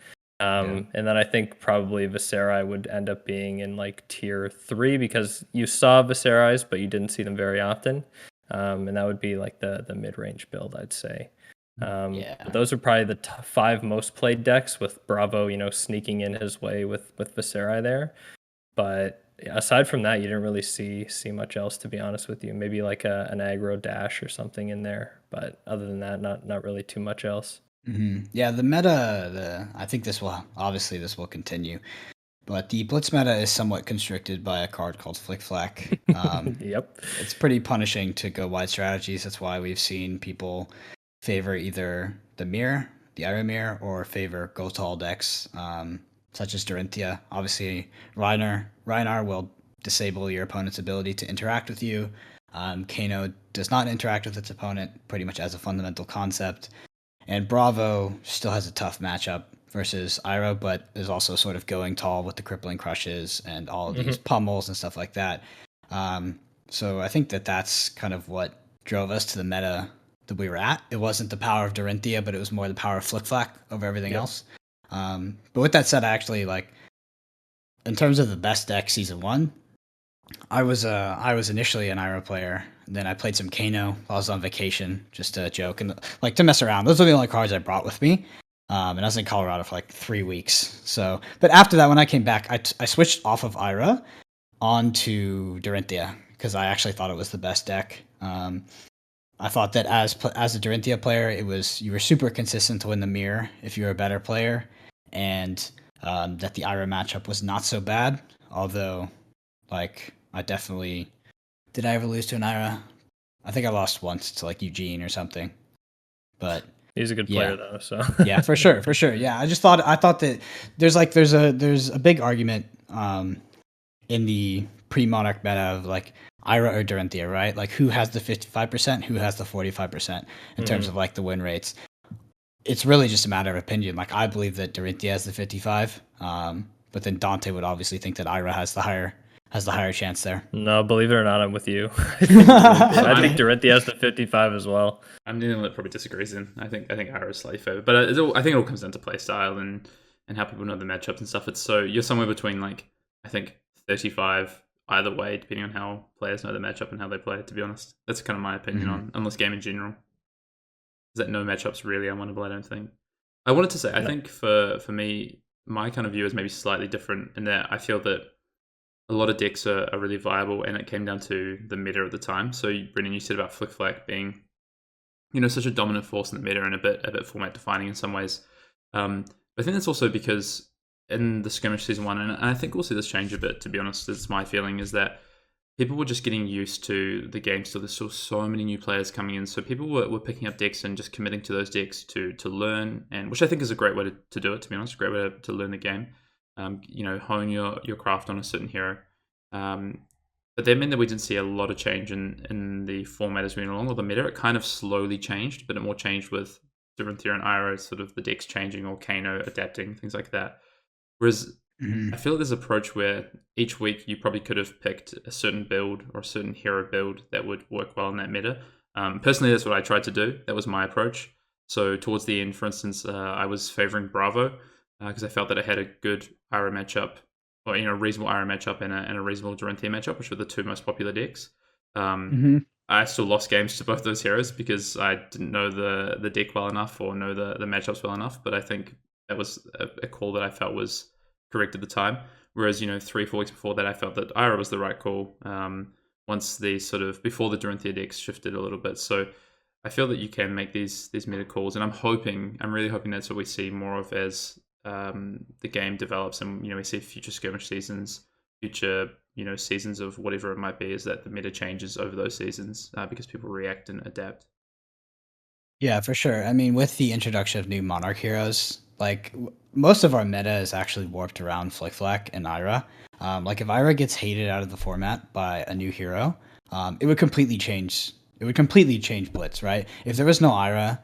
And then I think probably Viserai would end up being in like tier 3 because you saw Viserais, but you didn't see them very often. And that would be like the mid-range build, I'd say. But those are probably the 5 most played decks, with Bravo, sneaking in his way with Viserai there. But aside from that, you didn't really see much else, to be honest with you. Maybe like an aggro dash or something in there, but other than that, not really too much else. Mm-hmm. Yeah, the meta. I think this will continue, but the Blitz meta is somewhat constricted by a card called Flick Flack. Yep. It's pretty punishing to go wide strategies. That's why we've seen people favor either the mirror, the Ira mirror, or favor go tall decks, such as Dorinthia. Obviously, Reinar will disable your opponent's ability to interact with you. Kano does not interact with its opponent, pretty much as a fundamental concept. And Bravo still has a tough matchup versus Ira, but is also sort of going tall with the crippling crushes and all of these pummels and stuff like that. So I think that's kind of what drove us to the meta that we were at. It wasn't the power of Dorinthia, but it was more the power of Flick Flack over everything else. But with that said, I actually in terms of the best deck season 1, I was initially an Ira player. Then I played some Kano while I was on vacation, just a joke and to mess around. Those are the only cards I brought with me. And I was in Colorado for 3 weeks. So, but after that, when I came back, I switched off of Ira onto Dorinthia because I actually thought it was the best deck. I thought that as a Dorinthia player, you were super consistent to win the mirror if you were a better player, and that the Ira matchup was not so bad. Although, I definitely did I ever lose to an Ira? I think I lost once to Eugene or something. But he's a good player though, so yeah, for sure. Yeah, I thought that there's a big argument in the pre-Monarch meta of Ira or Dorinthia, right? Who has the 55%, who has the 45% in terms of the win rates. It's really just a matter of opinion. I believe that Dorinthia has the 55, but then Dante would obviously think that Ira has the higher chance there. No, believe it or not, I'm with you. I think Dorinthia has the 55 as well. I'm the only one that probably disagrees. I think Ira is slightly favored, but I think it all comes down to play style and how people know the matchups and stuff. It's so you're somewhere between I think 35 either way, depending on how players know the matchup and how they play. To be honest, that's kind of my opinion on this game in general. Is that no matchups really unwinnable? I don't think. I wanted to say I think for me, my kind of view is maybe slightly different in that I feel that a lot of decks are really viable, and it came down to the meta at the time. So, Brendan, you said about Flick Flack being, such a dominant force in the meta and a bit format defining in some ways. I think that's also because in the Skirmish Season 1, and I think we'll see this change a bit, to be honest, it's my feeling, is that people were just getting used to the game. So there's still so many new players coming in. So people were picking up decks and just committing to those decks to learn, and which I think is a great way to do it, to be honest, a great way to learn the game. Hone your craft on a certain hero. But that meant that we didn't see a lot of change in the format as we went along, or the meta. It kind of slowly changed, but it more changed with Dorinthia and Ira, sort of the decks changing, or Kano adapting, things like that. Whereas I feel like there's an approach where each week you probably could have picked a certain build or a certain hero build that would work well in that meta. Personally, that's what I tried to do. That was my approach. So towards the end, for instance, I was favoring Bravo because I felt that it had a good Ira matchup, or a reasonable Ira matchup and a reasonable Dorinthia matchup, which were the 2 most popular decks. I still lost games to both those heroes because I didn't know the deck well enough or know the matchups well enough. But I think that was a call that I felt was correct at the time. Whereas 3-4 weeks before that, I felt that Ira was the right call. Once the before the Dorinthia decks shifted a little bit, so I feel that you can make these meta calls, and I'm really hoping that's what we see more of as the game develops, and we see future skirmish seasons, future seasons of whatever it might be, is that the meta changes over those seasons because people react and adapt. Yeah, for sure. I mean, with the introduction of new Monarch heroes, most of our meta is actually warped around Flick Flack and Ira. If Ira gets hated out of the format by a new hero, it would completely change. It would completely change Blitz, right? If there was no Ira,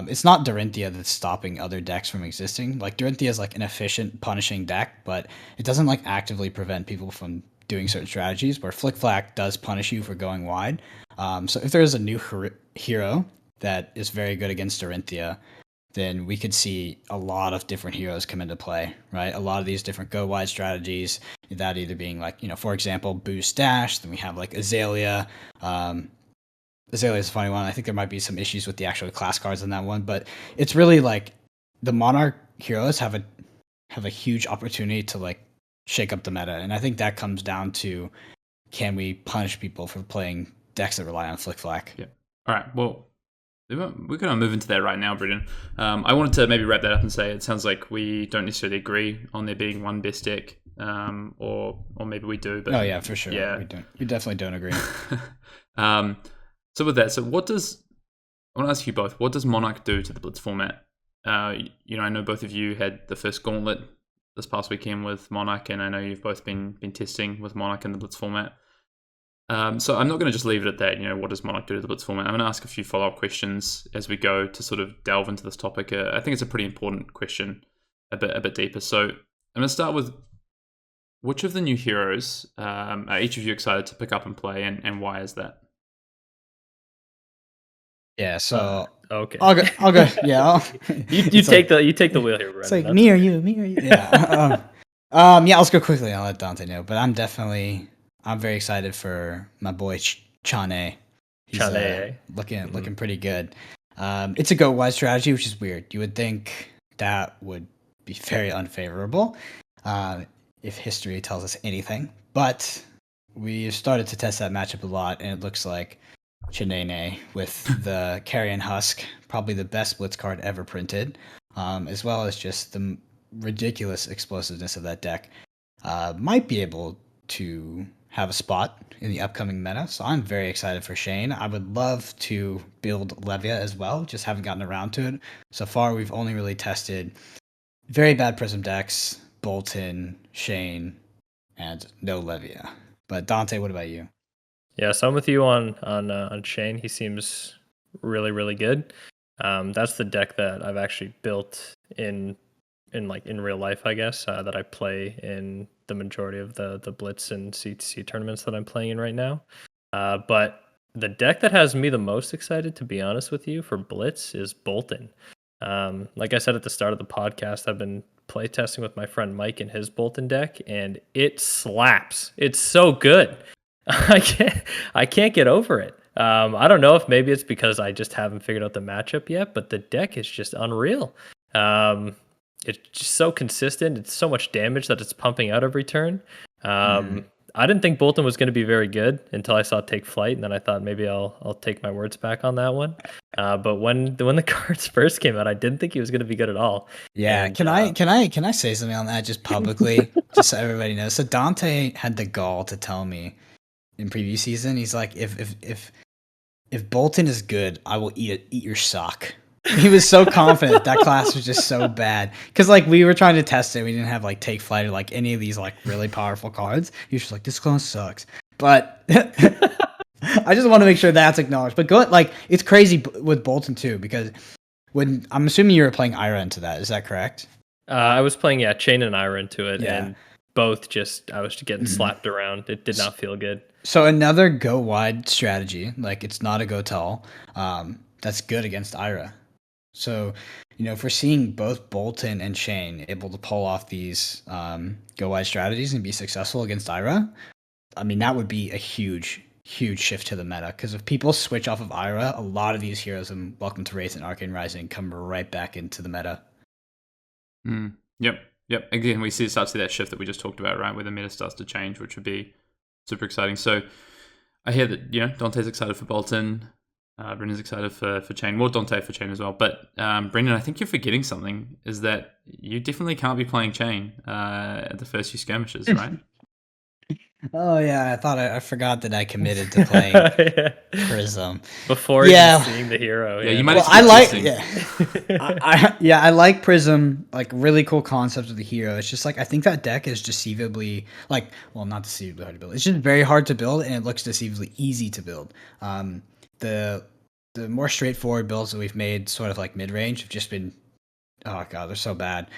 it's not Dorinthia that's stopping other decks from existing. Dorinthia is an efficient punishing deck, but it doesn't actively prevent people from doing certain strategies, where Flick Flack does punish you for going wide. So if there is a new hero that is very good against Dorinthia, then we could see a lot of different heroes come into play, right? A lot of these different go wide strategies, that either being like, for example, boost dash, then we have like Azalea. Azalea is a funny one. I think there might be some issues with the actual class cards in that one, but it's really like the Monarch heroes have a huge opportunity to like shake up the meta, and I think that comes down to, can we punish people for playing decks that rely on flick flack? Yeah. All right. Well, we're going to move into that right now, Brendan. I wanted to maybe wrap that up and say it sounds like we don't necessarily agree on there being one best deck, or maybe we do. But oh yeah, for sure. Yeah, we definitely don't agree. So with that, I want to ask you both, what does Monarch do to the Blitz format? I know both of you had the first Gauntlet this past weekend with Monarch, and I know you've both been testing with Monarch in the Blitz format. So I'm not going to just leave it at that. What does Monarch do to the Blitz format? I'm going to ask a few follow-up questions as we go to sort of delve into this topic. I think it's a pretty important question, a bit deeper. So I'm going to start with, which of the new heroes are each of you excited to pick up and play, and why is that? Yeah, so okay. I'll go. Yeah, you take the wheel here, Brendan. It's like me or you. Yeah. Yeah, let's go quickly. I'll let Dante know, but I'm very excited for my boy Chane. He's looking pretty good. It's a go wide strategy, which is weird. You would think that would be very unfavorable if history tells us anything, but we've started to test that matchup a lot, and it looks like Chinene with the Carrion Husk, probably the best Blitz card ever printed, as well as just the ridiculous explosiveness of that deck, might be able to have a spot in the upcoming meta. So I'm very excited for Shane. I would love to build Levia as well, just haven't gotten around to it. So far, we've only really tested very bad Prism decks, Bolton, Shane, and no Levia. But Dante, what about you? Yeah, so I'm with you on Shane. He seems really, really good. That's the deck that I've actually built in real life, I guess, that I play in the majority of the Blitz and CTC tournaments that I'm playing in right now. But the deck that has me the most excited, to be honest with you, for Blitz is Bolton. Like I said at the start of the podcast, I've been play testing with my friend Mike and his Bolton deck, and it slaps. It's so good. I can't get over it. I don't know if maybe it's because I just haven't figured out the matchup yet, but the deck is just unreal. It's just so consistent. It's so much damage that it's pumping out every turn. I didn't think Bolton was going to be very good until I saw Take Flight, and then I thought maybe I'll take my words back on that one. But when the cards first came out, I didn't think he was going to be good at all. Yeah, and, can I say something on that just publicly, just so everybody knows? So Dante had the gall to tell me in previous season, he's like, if Bolton is good, I will eat your sock. He was so confident that class was just so bad, because like we were trying to test it, we didn't have like Take Flight or like any of these like really powerful cards. He was just like, this class sucks. But I just want to make sure that's acknowledged. But it's crazy with Bolton too, because when I'm assuming you were playing Ira into that, is that correct? I was playing Chain and Ira into it, and both I was getting slapped around. It did not feel good. So another go wide strategy, like it's not a go tall, that's good against Ira. So, if we're seeing both Bolton and Shane able to pull off these go wide strategies and be successful against Ira, I mean, that would be a huge shift to the meta. Because if people switch off of Ira, a lot of these heroes in Welcome to Rathe and Arcane Rising come right back into the meta. Yep. Again, we start to see that shift that we just talked about, right, where the meta starts to change, which would be super exciting. So I hear that, Dante's excited for Bolton. Brendan's excited for Chain. More Dante for Chain as well. But Brendan, I think you're forgetting something, is that you definitely can't be playing Chain at the first few skirmishes, right? Oh yeah, I forgot that I committed to playing Prism before even seeing the hero. Yeah, you might. Well, I like Prism. Like, really cool concept of the hero. It's just like I think that deck is deceivably not deceivably hard to build. It's just very hard to build, and it looks deceivably easy to build. The more straightforward builds that we've made, sort of like mid range, have just been, oh god, they're so bad.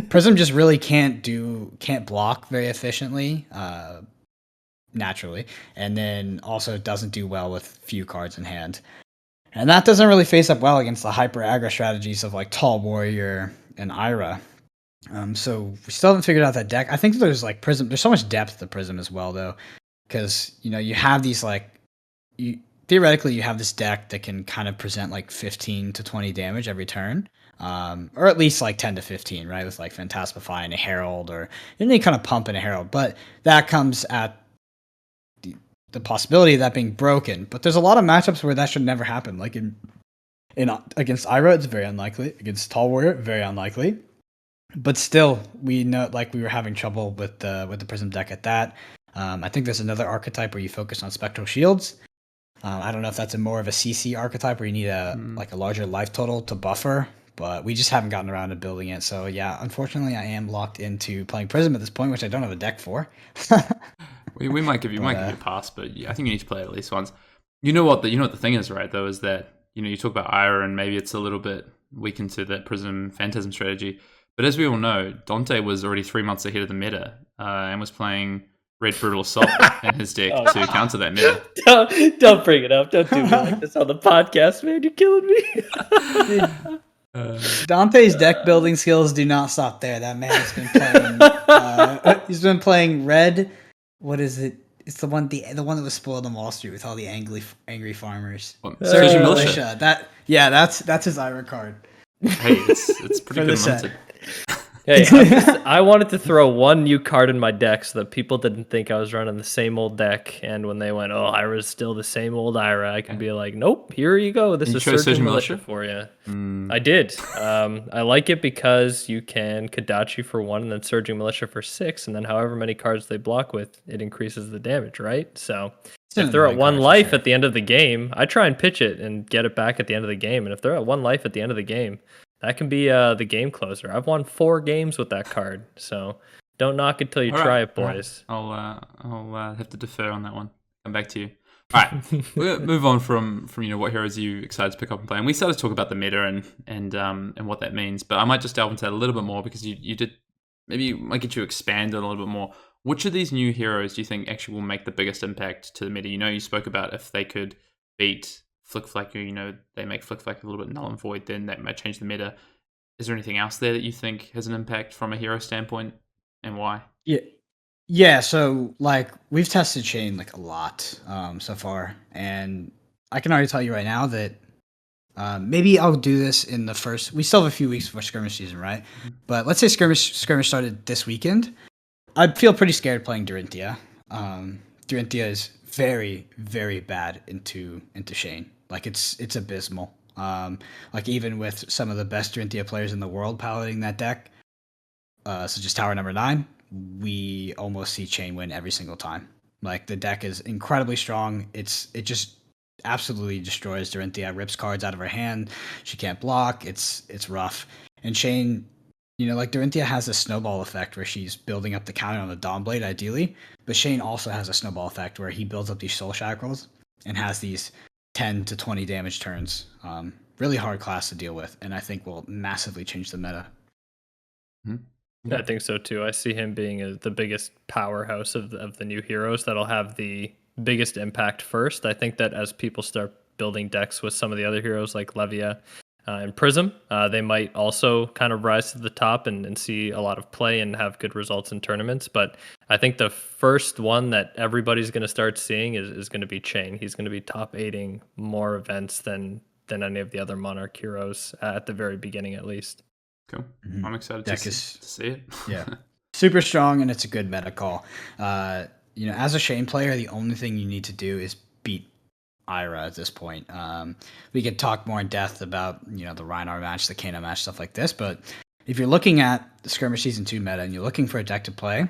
Prism just really can't block very efficiently, naturally, and then also doesn't do well with few cards in hand. And that doesn't really face up well against the hyper aggro strategies of like Tall Warrior and Ira. So we still haven't figured out that deck. I think there's like Prism. There's so much depth to Prism as well, though, because you have these like theoretically you have this deck that can kind of present like 15 to 20 damage every turn, or at least like 10 to 15, right? With like Phantasmify and a Herald or any kind of pump and a Herald, but that comes at the possibility of that being broken. But there's a lot of matchups where that should never happen. Like in against Ira, it's very unlikely. Against Tall Warrior, very unlikely. But still, we know like we were having trouble with the Prism deck at that. I think there's another archetype where you focus on Spectral Shields. I don't know if that's more of a CC archetype where you need a larger life total to buffer, but we just haven't gotten around to building it. So yeah, unfortunately, I am locked into playing Prism at this point, which I don't have a deck for. we might give you a pass, but yeah, I think you need to play it at least once. You know what the thing is, right? Though, is that you talk about Ira and maybe it's a little bit weak into that Prism Phantasm strategy. But as we all know, Dante was already 3 months ahead of the meta and was playing Red Brutal Assault in his deck to counter that meta. Don't bring it up. Don't do me like this on the podcast, man. You're killing me. Dante's deck building skills do not stop there. That man has been playing. He's been playing Red. What is it? It's the one that was spoiled on Wall Street with all the angry farmers. Surging Militia. That's his Ira card. Hey, it's pretty good limited. Hey, I wanted to throw one new card in my deck so that people didn't think I was running the same old deck. And when they went, "Oh, Ira's still the same old Ira," I can be like, "Nope, here you go. This is Surging Militia for you." I did. I like it because you can Kodachi for 1 and then Surging Militia for 6, and then however many cards they block with, it increases the damage, right? So if they're at 1 life at the end of the game, I try and pitch it and get it back at the end of the game. And if they're at 1 life at the end of the game, that can be the game closer. I've won 4 games with that card, so don't knock it till you try it, boys. Right. I'll have to defer on that one. Come back to you. All right, we're gonna move on from what heroes are you excited to pick up and play. And we started to talk about the meta and what that means, but I might just delve into that a little bit more because you did maybe might get you expand a little bit more. Which of these new heroes do you think actually will make the biggest impact to the meta? You spoke about if they could beat Flick Flacker, they make Flick Flacker a little bit null and void, then that might change the meta. Is there anything else there that you think has an impact from a hero standpoint, and why? Yeah. So like we've tested Shane like a lot so far, and I can already tell you right now that maybe I'll do this in the first. We still have a few weeks before skirmish season, right? Mm-hmm. But let's say skirmish started this weekend. I'd feel pretty scared playing Dorinthia. Dorinthia is very, very bad into Shane. Like it's abysmal. Like even with some of the best Dorinthia players in the world piloting that deck, such as Tower number 9, we almost see Shane win every single time. Like the deck is incredibly strong. It just absolutely destroys Dorinthia. Rips cards out of her hand. She can't block. It's rough. And Shane, like Dorinthia has a snowball effect where she's building up the counter on the Dawnblade ideally, but Shane also has a snowball effect where he builds up these soul shackles and has these 10 to 20 damage turns. Really hard class to deal with, and I think will massively change the meta. Mm-hmm. I think so too. I see him being the biggest powerhouse of the new heroes that'll have the biggest impact first. I think that as people start building decks with some of the other heroes like Levia and Prism, they might also kind of rise to the top and see a lot of play and have good results in tournaments. But I think the first one that everybody's going to start seeing is going to be Chain. He's going to be top 8ing more events than any of the other Monarch heroes at the very beginning, at least. Cool. Mm-hmm. I'm excited to see it. Yeah. Super strong, and it's a good meta call. As a Shane player, the only thing you need to do is beat Ira at this point. We could talk more in depth about, the Rhinar match, the Kano match, stuff like this, but if you're looking at the Skirmish Season 2 meta and you're looking for a deck to play,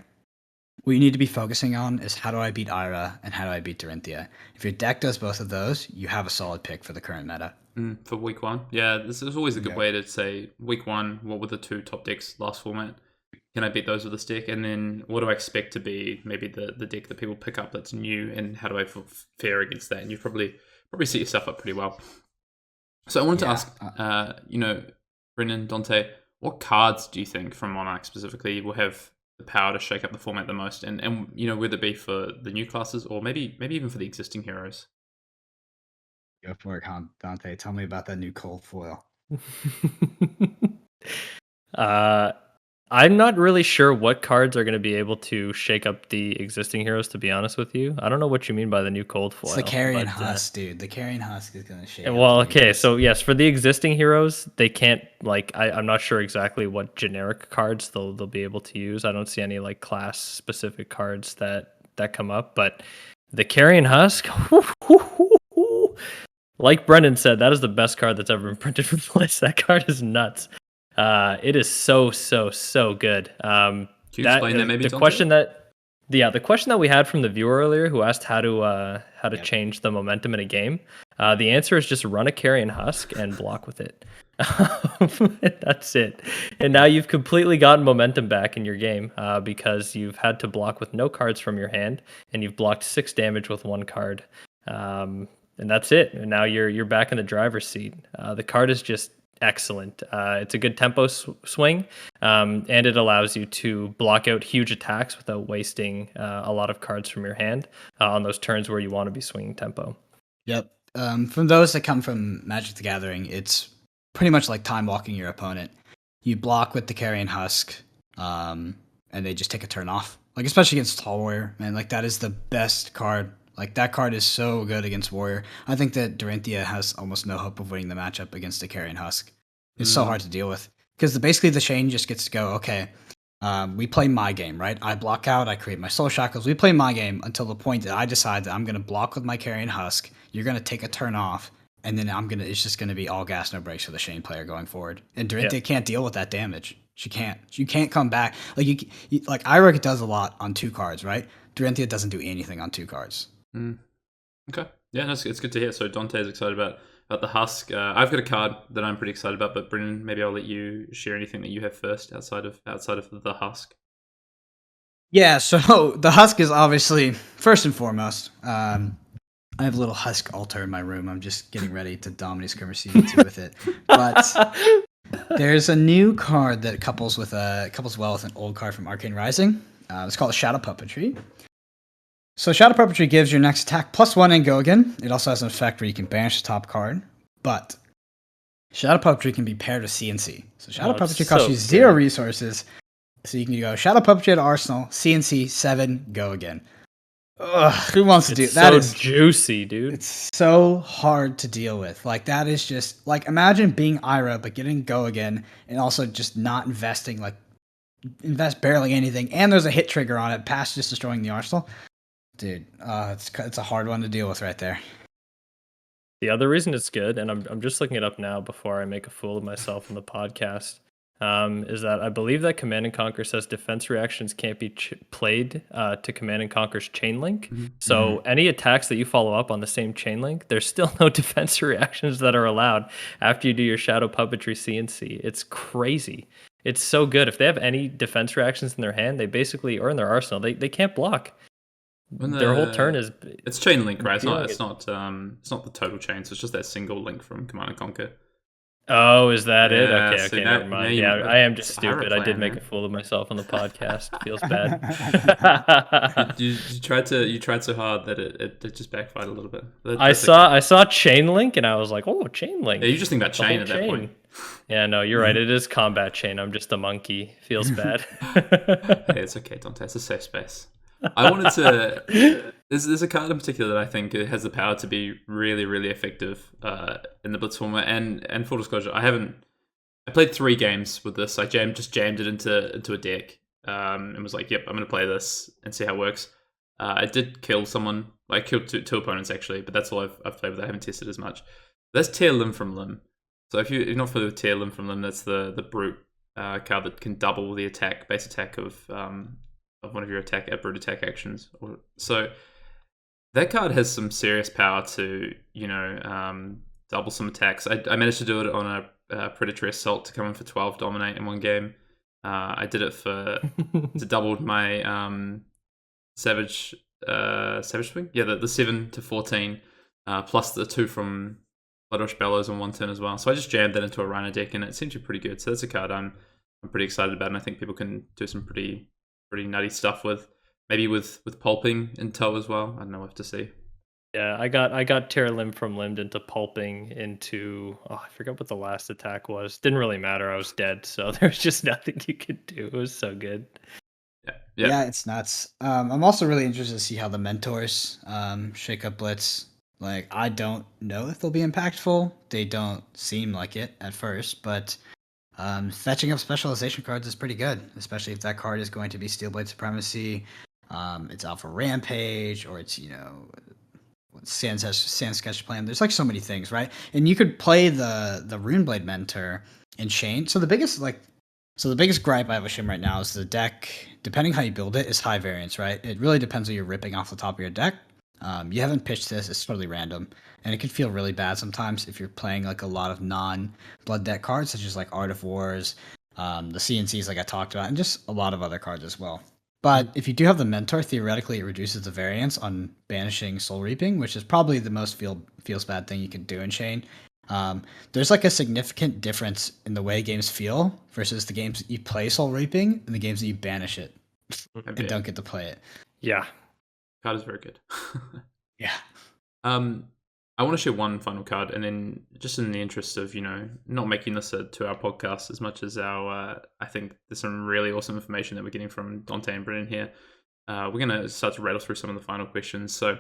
what you need to be focusing on is how do I beat Ira and how do I beat Dorinthia. If your deck does both of those, you have a solid pick for the current meta. For week 1. Yeah, this is always a good way to say, week 1, what were the 2 top decks last format? Can I beat those with this deck? And then what do I expect to be maybe the deck that people pick up that's new, and how do I fare against that? And you probably set yourself up pretty well. So I wanted to ask, Brendan, Dante, what cards do you think from Monarch specifically will have the power to shake up the format the most? And whether it be for the new classes or maybe even for the existing heroes? Go for it, Dante. Tell me about that new cold foil. uh, I'm not really sure what cards are going to be able to shake up the existing heroes, to be honest with you. I don't know what you mean by the new cold It's foil. the Carrion but, Husk, dude. The Carrion Husk is going to shake up well, the okay, heroes. so yes, for the existing heroes, they can't, like, I'm not sure exactly what generic cards they'll be able to use. I don't see any like class specific cards that come up, but the Carrion Husk, like Brendan said, that is the best card that's ever been printed for Blitz. That card is nuts. It is so good. Can you explain that maybe, the Dante? question that the question that we had from the viewer earlier, who asked how to Yep. change the momentum in a game, the answer is just run a Carrion Husk and block with it. That's it. And now you've completely gotten momentum back in your game because you've had to block with no cards from your hand, and you've blocked 6 damage with 1 card. And that's it. And now you're back in the driver's seat. The card is just excellent. It's a good tempo swing, and it allows you to block out huge attacks without wasting a lot of cards from your hand on those turns where you want to be swinging tempo. Yep. From those that come from Magic the Gathering, it's pretty much like time walking your opponent. You block with the Carrion Husk, and they just take a turn off. Like, especially against Tall Warrior, man. Like, that is the best card. Like, that card is so good against Warrior. I think that Dorinthia has almost no hope of winning the matchup against the Carrion Husk. It's so hard to deal with. Because basically the chain just gets to go, okay, we play my game, right? I block out, I create my Soul Shackles. We play my game until the point that I decide that I'm going to block with my Carrion Husk. You're going to take a turn off, and then it's just going to be all gas, no brakes for the Shane player going forward. And Dorinthia can't deal with that damage. She can't. You can't come back. Like, like Irek does a lot on 2 cards, right? Dorinthia doesn't do anything on 2 cards. Okay. Yeah, no, it's good to hear. So Dante's excited about the Husk. I've got a card that I'm pretty excited about, but Brendan, maybe I'll let you share anything that you have first outside of the Husk. Yeah, so the Husk is obviously first and foremost. I have a little Husk altar in my room. I'm just getting ready to dominate Skirmish Season 2 with it. But there's a new card that couples well with an old card from Arcane Rising. It's called Shadow Puppetry. So Shadow Puppetry gives your next attack +1 and go again. It also has an effect where you can banish the top card. But Shadow Puppetry can be paired with CNC. So Shadow Puppetry costs you 0 resources. So you can go Shadow Puppetry at Arsenal, CNC 7, go again. Ugh, who wants to do that? It's so juicy, dude. It's so hard to deal with. Like, that is just like, imagine being Ira but getting go again and also just not investing, like, invest barely anything, and there's a hit trigger on it past just destroying the Arsenal. Dude, it's a hard one to deal with right there. The other reason it's good, and I'm just looking it up now before I make a fool of myself on the podcast, is that I believe that Command and Conquer says defense reactions can't be played to Command and Conquer's chain link. So any attacks that you follow up on the same chain link, there's still no defense reactions that are allowed after you do your Shadow Puppetry CNC. It's crazy. It's so good. If they have any defense reactions in their hand, they basically, or in their arsenal, they can't block. Their whole turn is it's chain link, right? It's not the total chain, so it's just that single link from Command and Conquer. Oh, is that it? Yeah, Okay, so never mind. Yeah, I am just stupid. I did make a fool of myself on the podcast. Feels bad. you tried so hard that it just backfired a little bit. I saw chain link and I was like, oh, chain link. Yeah, you just think about chain at that point. Yeah, no, you're right. It is combat chain. I'm just a monkey. Feels bad. Hey, it's okay, Dante. It's a safe space. I wanted to. There's a card in particular that I think has the power to be really, really effective in the Blitz format. And full disclosure, I played 3 games with this. I just jammed it into a deck and was like, "Yep, I'm going to play this and see how it works." I did kill someone. I killed two opponents actually, but that's all I've played with. I haven't tested as much. That's Tear Limb from Limb. So if you're not familiar with Tear Limb from Limb, that's the brute card that can double the base attack of one of your brute attack actions. So that card has some serious power to, double some attacks. I managed to do it on a Predatory Assault to come in for 12 Dominate in one game. I did it to double my Savage Swing. Yeah, the 7 to 14 plus the 2 from Bloodrush Bellows on one turn as well. So I just jammed that into a Rhino deck and it seems to be pretty good. So that's a card I'm pretty excited about, and I think people can do some pretty nutty stuff with. Maybe with pulping in tow as well. I don't know, we'll have to see. Yeah, I got tear limb from limbed into pulping into I forgot what the last attack was. Didn't really matter. I was dead, so there's just nothing you could do. It was so good. Yeah. Yeah, it's nuts. I'm also really interested to see how the mentors shake up Blitz. Like, I don't know if they'll be impactful. They don't seem like it at first, but fetching up specialization cards is pretty good, especially if that card is going to be Steelblade Supremacy, it's Alpha Rampage, or it's, Sand Sketch Plan. There's like so many things, right? And you could play the Runeblade Mentor in Chain. So the biggest gripe I have with Shim right now is the deck, depending how you build it, is high variance, right? It really depends what you're ripping off the top of your deck. You haven't pitched this, it's totally random. And it can feel really bad sometimes if you're playing like a lot of non-blood deck cards, such as like Art of Wars, the CNCs like I talked about, and just a lot of other cards as well. But if you do have the Mentor, theoretically it reduces the variance on banishing Soul Reaping, which is probably the most feels bad thing you can do in Chain. There's like a significant difference in the way games feel versus the games that you play Soul Reaping and the games that you banish it and don't get to play it. Yeah. Card is very good. Yeah. I want to share one final card, and then just in the interest of, not making this a 2-hour podcast as much as I think there's some really awesome information that we're getting from Dante and Brennan here. We're going to start to rattle through some of the final questions. So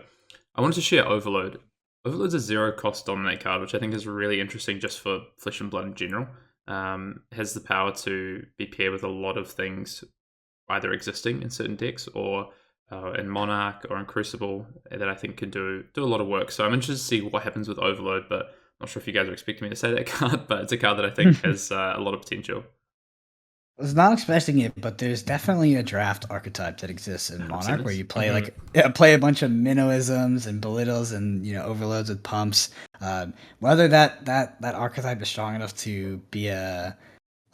I wanted to share Overload. Overload's a 0-cost dominate card, which I think is really interesting just for Flesh and Blood in general. Has the power to be paired with a lot of things either existing in certain decks or in Monarch or in Crucible that I think can do a lot of work. So I'm interested to see what happens with Overload, but I'm not sure if you guys are expecting me to say that card, but it's a card that I think has a lot of potential. I was not expecting it, but there's definitely a draft archetype that exists in Monarch where you play play a bunch of minnoisms and belittles and overloads with pumps. Whether that archetype is strong enough to be a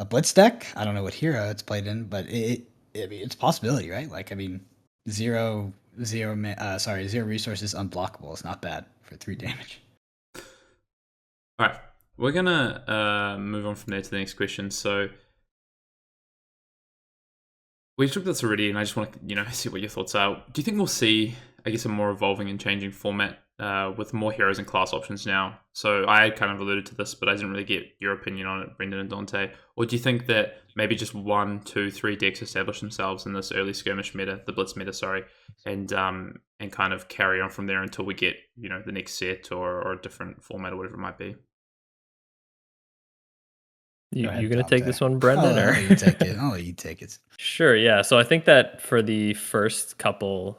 blitz deck, I don't know what hero it's played in, but it's a possibility, right? Like, I mean, zero resources unblockable is not bad for 3 damage. All right, we're gonna move on from there to the next question. So we've talked this already, and I just want to see what your thoughts are. Do you think we'll see, I guess, a more evolving and changing format with more heroes and class options now? So I kind of alluded to this, but I didn't really get your opinion on it, Brendan and Dante. Or do you think that maybe just 1, 2, 3 decks establish themselves in this early skirmish meta, the Blitz meta, and kind of carry on from there until we get the next set or a different format or whatever it might be? You gonna take this one, Brendan? I'll let you take it. Sure, yeah. So I think that for the first couple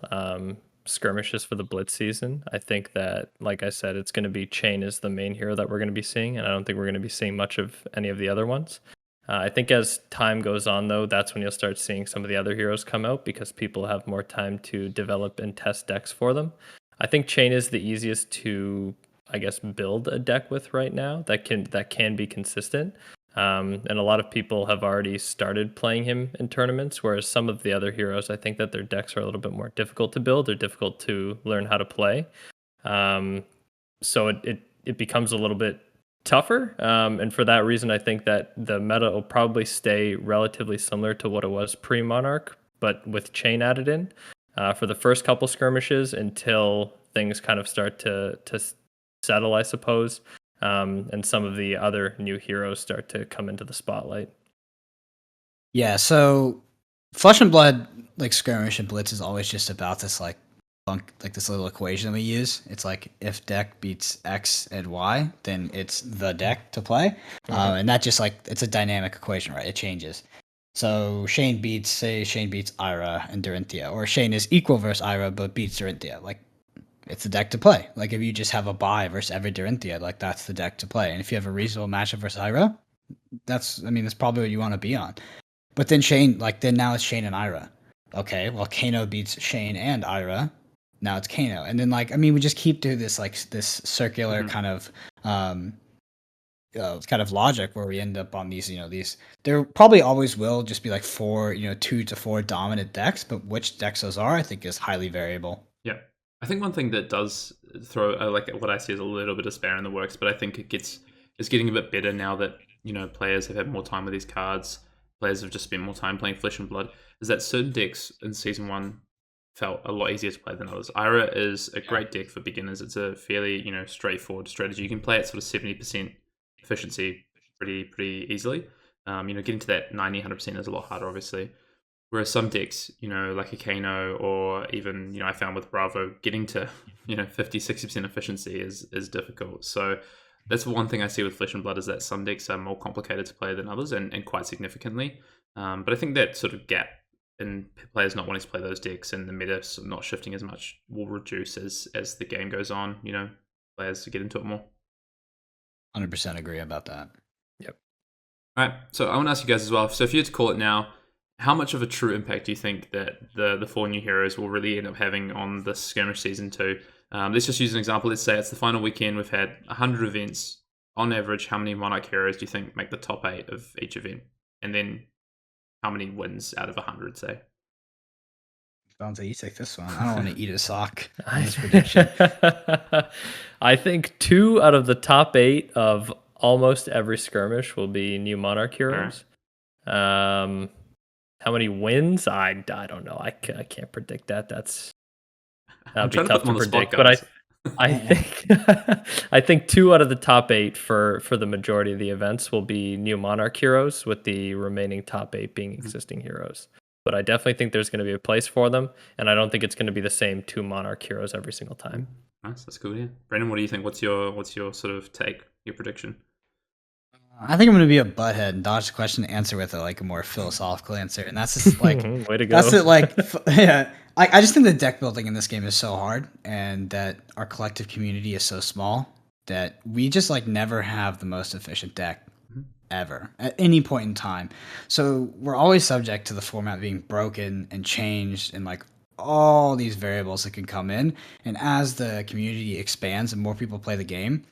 skirmishes for the Blitz season, I think that, like I said, it's going to be Chain as the main hero that we're going to be seeing, and I don't think we're going to be seeing much of any of the other ones. I think as time goes on, though, that's when you'll start seeing some of the other heroes come out because people have more time to develop and test decks for them. I think Chain is the easiest to, I guess, build a deck with right now that can be consistent. And a lot of people have already started playing him in tournaments, whereas some of the other heroes, I think that their decks are a little bit more difficult to build or difficult to learn how to play. So it becomes a little bit tougher. And for that reason, I think that the meta will probably stay relatively similar to what it was pre-Monarch, but with Chain added in for the first couple skirmishes until things kind of start to settle, I suppose. And some of the other new heroes start to come into the spotlight. Yeah, so Flesh and Blood, like Skirmish and Blitz, is always just about this this little equation we use. It's like if deck beats X and Y, then it's the deck to play. And that just it's a dynamic equation, right? It changes. So Shane beats Ira and Dorinthia, or Shane is equal versus Ira but beats Dorinthia. Like, it's the deck to play. Like, if you just have a buy versus every Dorinthia, like, that's the deck to play. And if you have a reasonable matchup versus Ira, that's probably what you want to be on. But then now it's Shane and Ira. Okay, well, Kano beats Shane and Ira. Now it's Kano. And then, we just keep doing this, this circular kind of logic where we end up on these, there probably always will just be 2 to 4 dominant decks, but which decks those are, I think, is highly variable. Yeah. I think one thing that does throw what I see as a little bit of spare in the works, but I think it's getting a bit better now that players have had more time with these cards. Players have just spent more time playing Flesh and Blood. Is that certain decks in season 1 felt a lot easier to play than others. Ira is a great deck for beginners. It's a fairly, straightforward strategy. You can play at sort of 70% efficiency pretty easily. Getting to that 90, 100% is a lot harder, obviously. Whereas some decks, like a Kano or even, I found with Bravo, getting to, 50, 60% efficiency is difficult. So that's one thing I see with Flesh and Blood is that some decks are more complicated to play than others and quite significantly. But I think that sort of gap in players not wanting to play those decks and the meta not shifting as much will reduce as the game goes on, players to get into it more. 100% agree about that. Yep. All right, so I want to ask you guys as well. So if you had to call it now, how much of a true impact do you think that the 4 new heroes will really end up having on this Skirmish Season 2? Let's just use an example. Let's say it's the final weekend. We've had 100 events. On average, how many Monarch heroes do you think make the top 8 of each event? And then how many wins out of 100, say? Dante, you take this one. I don't want to eat a sock on this prediction. I think 2 out of the top 8 of almost every skirmish will be new Monarch heroes. Right. How many wins? I don't know. I can't predict that. That'd be tough to predict. But I think I think 2 out of the top 8 for the majority of the events will be new Monarch heroes, with the remaining top 8 being existing heroes. But I definitely think there's going to be a place for them, and I don't think it's going to be the same 2 Monarch heroes every single time. Nice, that's cool. Yeah, Brendan, what do you think? What's your sort of take? Your prediction? I think I'm going to be a butthead and dodge the question and answer with a more philosophical answer, and that's just like way to go. That's it. Yeah. I just think the deck building in this game is so hard, and that our collective community is so small that we just never have the most efficient deck ever at any point in time. So we're always subject to the format being broken and changed and all these variables that can come in. And as the community expands and more people play the game,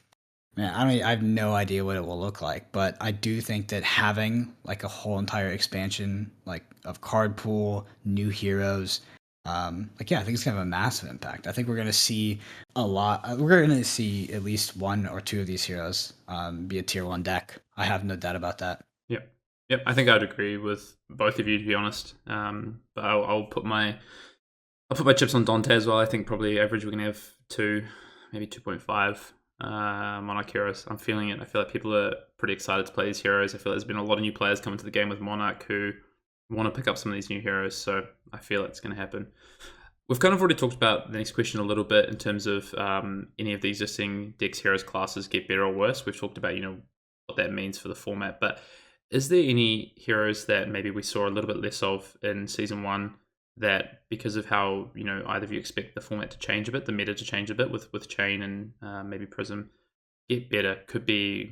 man, I have no idea what it will look like, but I do think that having a whole entire expansion of card pool, new heroes, I think it's gonna have a massive impact. I think we're gonna see a lot. We're gonna see at least 1 or 2 of these heroes be a tier 1 deck. I have no doubt about that. Yep. I think I'd agree with both of you, to be honest. But I'll put my chips on Dante as well. I think probably average we're gonna have 2, maybe 2.5 Monarch heroes. I'm feeling it. I feel like people are pretty excited to play these heroes. I feel like there's been a lot of new players coming to the game with Monarch who want to pick up some of these new heroes, so I feel it's going to happen. We've kind of already talked about the next question a little bit in terms of any of the existing decks, heroes, classes get better or worse. We've talked about what that means for the format, but is there any heroes that maybe we saw a little bit less of in Season 1 that, because of how either of you expect the format to change a bit, the meta to change a bit with Chain and maybe Prism, get better, could be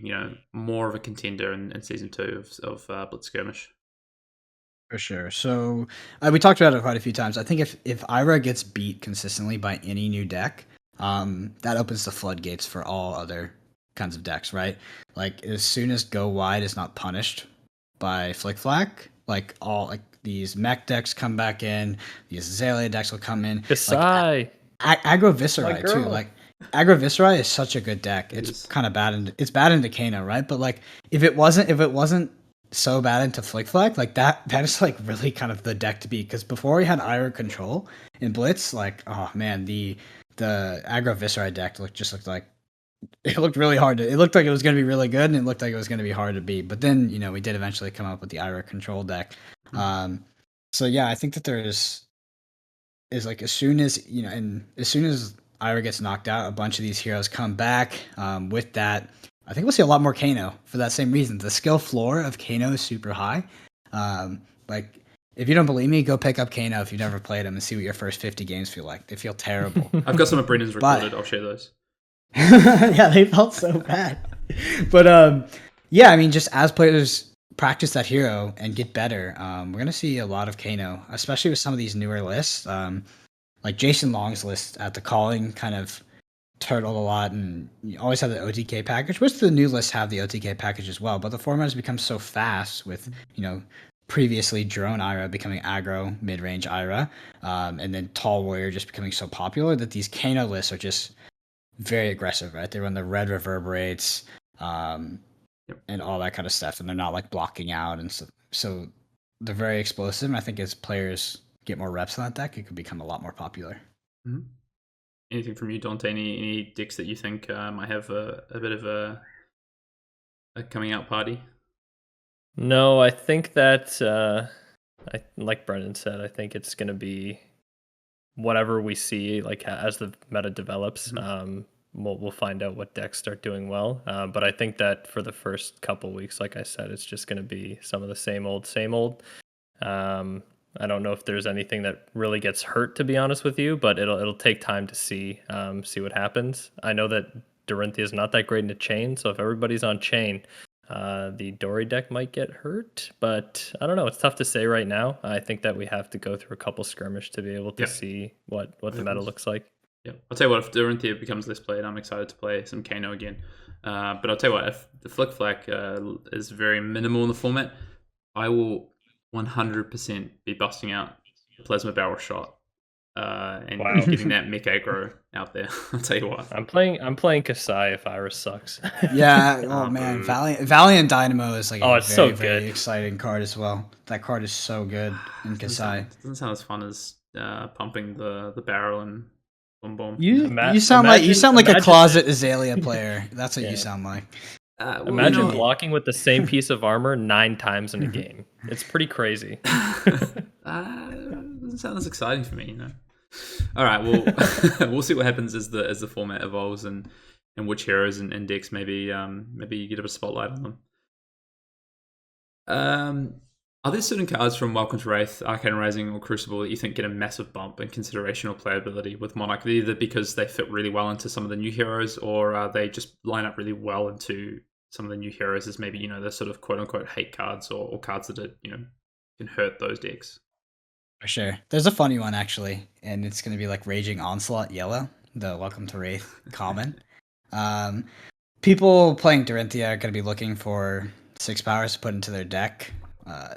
more of a contender in Season 2 of Blitz Skirmish? For sure. So we talked about it quite a few times. I think if Ira gets beat consistently by any new deck, that opens the floodgates for all other kinds of decks, right? As soon as Go Wide is not punished by Flick Flack, these mech decks come back in, these Azalea decks will come in. Kasai. Aggro Viscerai too. Aggro Viscerai is such a good deck. It's kind of bad it's bad into Kano, right? But if it wasn't so bad into Flick Flack, that is really kind of the deck to beat. Because before we had Ira control in Blitz, oh man, the Aggro Viscerai deck looked like it looked really hard it looked like it was going to be really good, and it looked like it was going to be hard to beat. But then we did eventually come up with the Ira control deck. So yeah, I think that there is as soon as Ira gets knocked out, a bunch of these heroes come back. With that, I think we'll see a lot more Kano for that same reason. The skill floor of Kano is super high. If you don't believe me, go pick up Kano if you've never played him and see what your first 50 games feel like. They feel terrible. I've got some of Brendan's recorded. I'll share those. Yeah, they felt so bad. But just as players practice that hero and get better, we're going to see a lot of Kano, especially with some of these newer lists. Jason Long's list at the Calling kind of turtled a lot, and you always have the OTK package, which the new lists have the OTK package as well. But the format has become so fast with, previously Drone Ira becoming aggro mid-range Ira, and then Tall Warrior just becoming so popular that these Kano lists are just very aggressive, right? They run the red reverberates, and all that kind of stuff, and they're not blocking out, and so they're very explosive. And I think as players get more reps on that deck, it could become a lot more popular. Mm-hmm. Anything from you, Dante? Any decks that you think might have a bit of a coming out party? No, I think that like Brendan said, I think it's going to be whatever we see like as the meta develops. We'll find out what decks start doing well. But I think that for the first couple weeks, like I said, it's just going to be some of the same old, same old. I don't know if there's anything that really gets hurt, to be honest with you, but it'll take time to see what happens. I know that Dorinthia is not that great into chain, so if everybody's on chain, the Dory deck might get hurt, but I don't know. It's tough to say right now. I think that we have to go through a couple skirmish to be able to see what the meta looks like. Yeah, I'll tell you what, if Dorinthia becomes less played, I'm excited to play some Kano again. But I'll tell you what, if the Flick Flack is very minimal in the format, I will 100% be busting out the Plasma Barrel Shot and getting that mech aggro out there. I'll tell you what. I'm playing Kasai if Iris sucks. Yeah, oh man, Valiant Dynamo is like a it's very, so good. very exciting card as well. That card is so good in Kasai. Doesn't sound as fun as pumping the barrel and boom boom. You sound like a closet Azalea player. That's what you sound like. Imagine blocking with the same piece of armor 9 times in a game. It's pretty crazy. Doesn't sound as exciting for me, you know. All right, well, we'll see what happens as the format evolves and which heroes and decks maybe you get a spotlight on them. Are there certain cards from Welcome to Rathe, Arcane Rising, or Crucible that you think get a massive bump in consideration or playability with Monarch, either because they fit really well into some of the new heroes, or they just line up really well into some of the new heroes as maybe, the sort of quote-unquote hate cards or cards that are, can hurt those decks? For sure. There's a funny one, actually, and it's going to be like Raging Onslaught Yellow, the Welcome to Rathe common. People playing Dorinthia are going to be looking for 6 powers to put into their deck.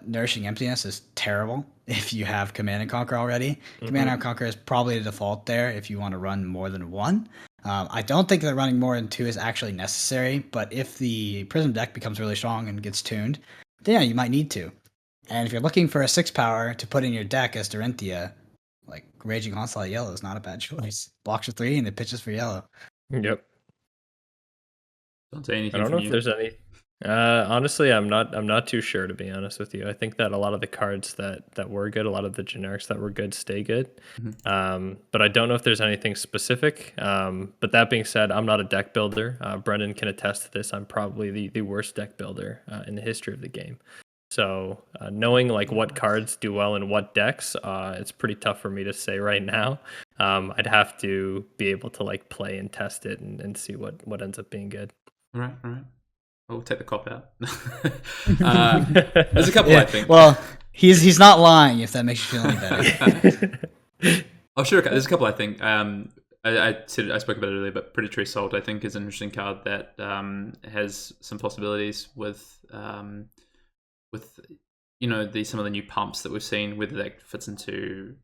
Nourishing Emptiness is terrible if you have Command and Conquer already. Command and Conquer is probably the default there if you want to run more than 1. I don't think that running more than 2 is actually necessary, but if the Prism deck becomes really strong and gets tuned, then yeah, you might need to. And if you're looking for a 6 power to put in your deck as Dorinthia, like Raging Onslaught Yellow is not a bad choice. Blocks for 3 and it pitches for yellow. Yep. Don't say anything. I don't know if there's any. Honestly, I'm not too sure, to be honest with you. I think that a lot of the cards that were good, a lot of the generics that were good, stay good. But I don't know if there's anything specific. But that being said, I'm not a deck builder. Brendan can attest to this. I'm probably the worst deck builder in the history of the game. So knowing like what cards do well in what decks, it's pretty tough for me to say right now. I'd have to be able to like play and test it and see what ends up being good. All right. We'll take the cop out. There's a couple, I think. Well, he's not lying, if that makes you feel any better. Oh, sure. There's a couple, I think. I spoke about it earlier, but Predatory Assault, I think, is an interesting card that has some possibilities with some of the new pumps that we've seen, whether that fits into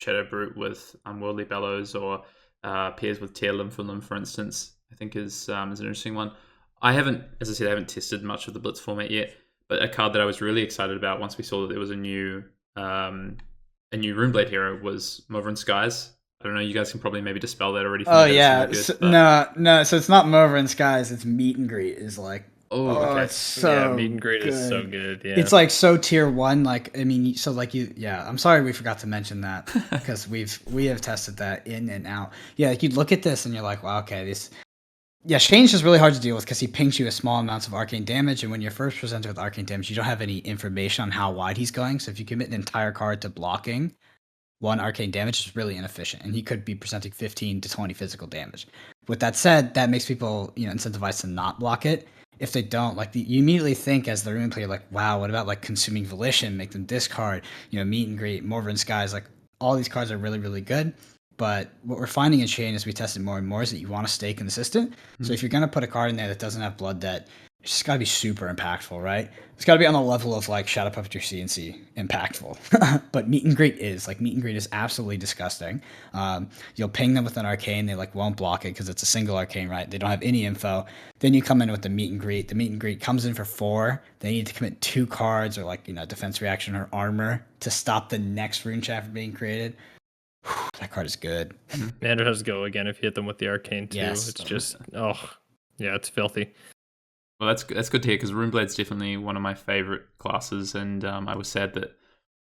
Shadow Brute with Unworldly Bellows or pairs with Tear Limb for Limb, for instance. I think is an interesting one. I haven't tested much of the Blitz format yet, but a card that I was really excited about once we saw that there was a new Runeblade hero was Movering Skies. I don't know, you guys can probably maybe dispel that already. Oh yeah, no, so it's not Movering Skies, it's Meet and Greet is like. Okay. It's so Meet and Greet good. is so good. Yeah, it's like so tier 1. Like I mean, so like you, yeah. I'm sorry we forgot to mention that because we have tested that in and out. Yeah, like you'd look at this and you're like, wow, okay, this. Yeah, Shane's just really hard to deal with because he pings you with small amounts of arcane damage, and when you're first presented with arcane damage, you don't have any information on how wide he's going. So if you commit an entire card to blocking 1 arcane damage, it's really inefficient, and he could be presenting 15 to 20 physical damage. With that said, that makes people incentivized to not block it. If they don't, like you immediately think as the rune player, like, wow, what about like Consuming Volition, make them discard, Meet and Greet, Morven Skies, like all these cards are really, really good. But what we're finding in Shane as we test it more and more is that you want to stay consistent. So if you're going to put a card in there that doesn't have Blood Debt, it's just got to be super impactful, right? It's got to be on the level of like Shadow Puppetry CNC impactful. But meet and greet is absolutely disgusting. You'll ping them with an arcane, they like won't block it because it's a single arcane, right? They don't have any info. Then you come in with the meet and greet. The meet and greet comes in for 4. They need to commit 2 cards or like defense reaction or armor to stop the next rune chat from being created. Whew, that card is good. And it has go again if you hit them with the arcane too. Yes. It's just it's filthy. Well, that's good to hear because Runeblade's definitely one of my favorite classes, and I was sad that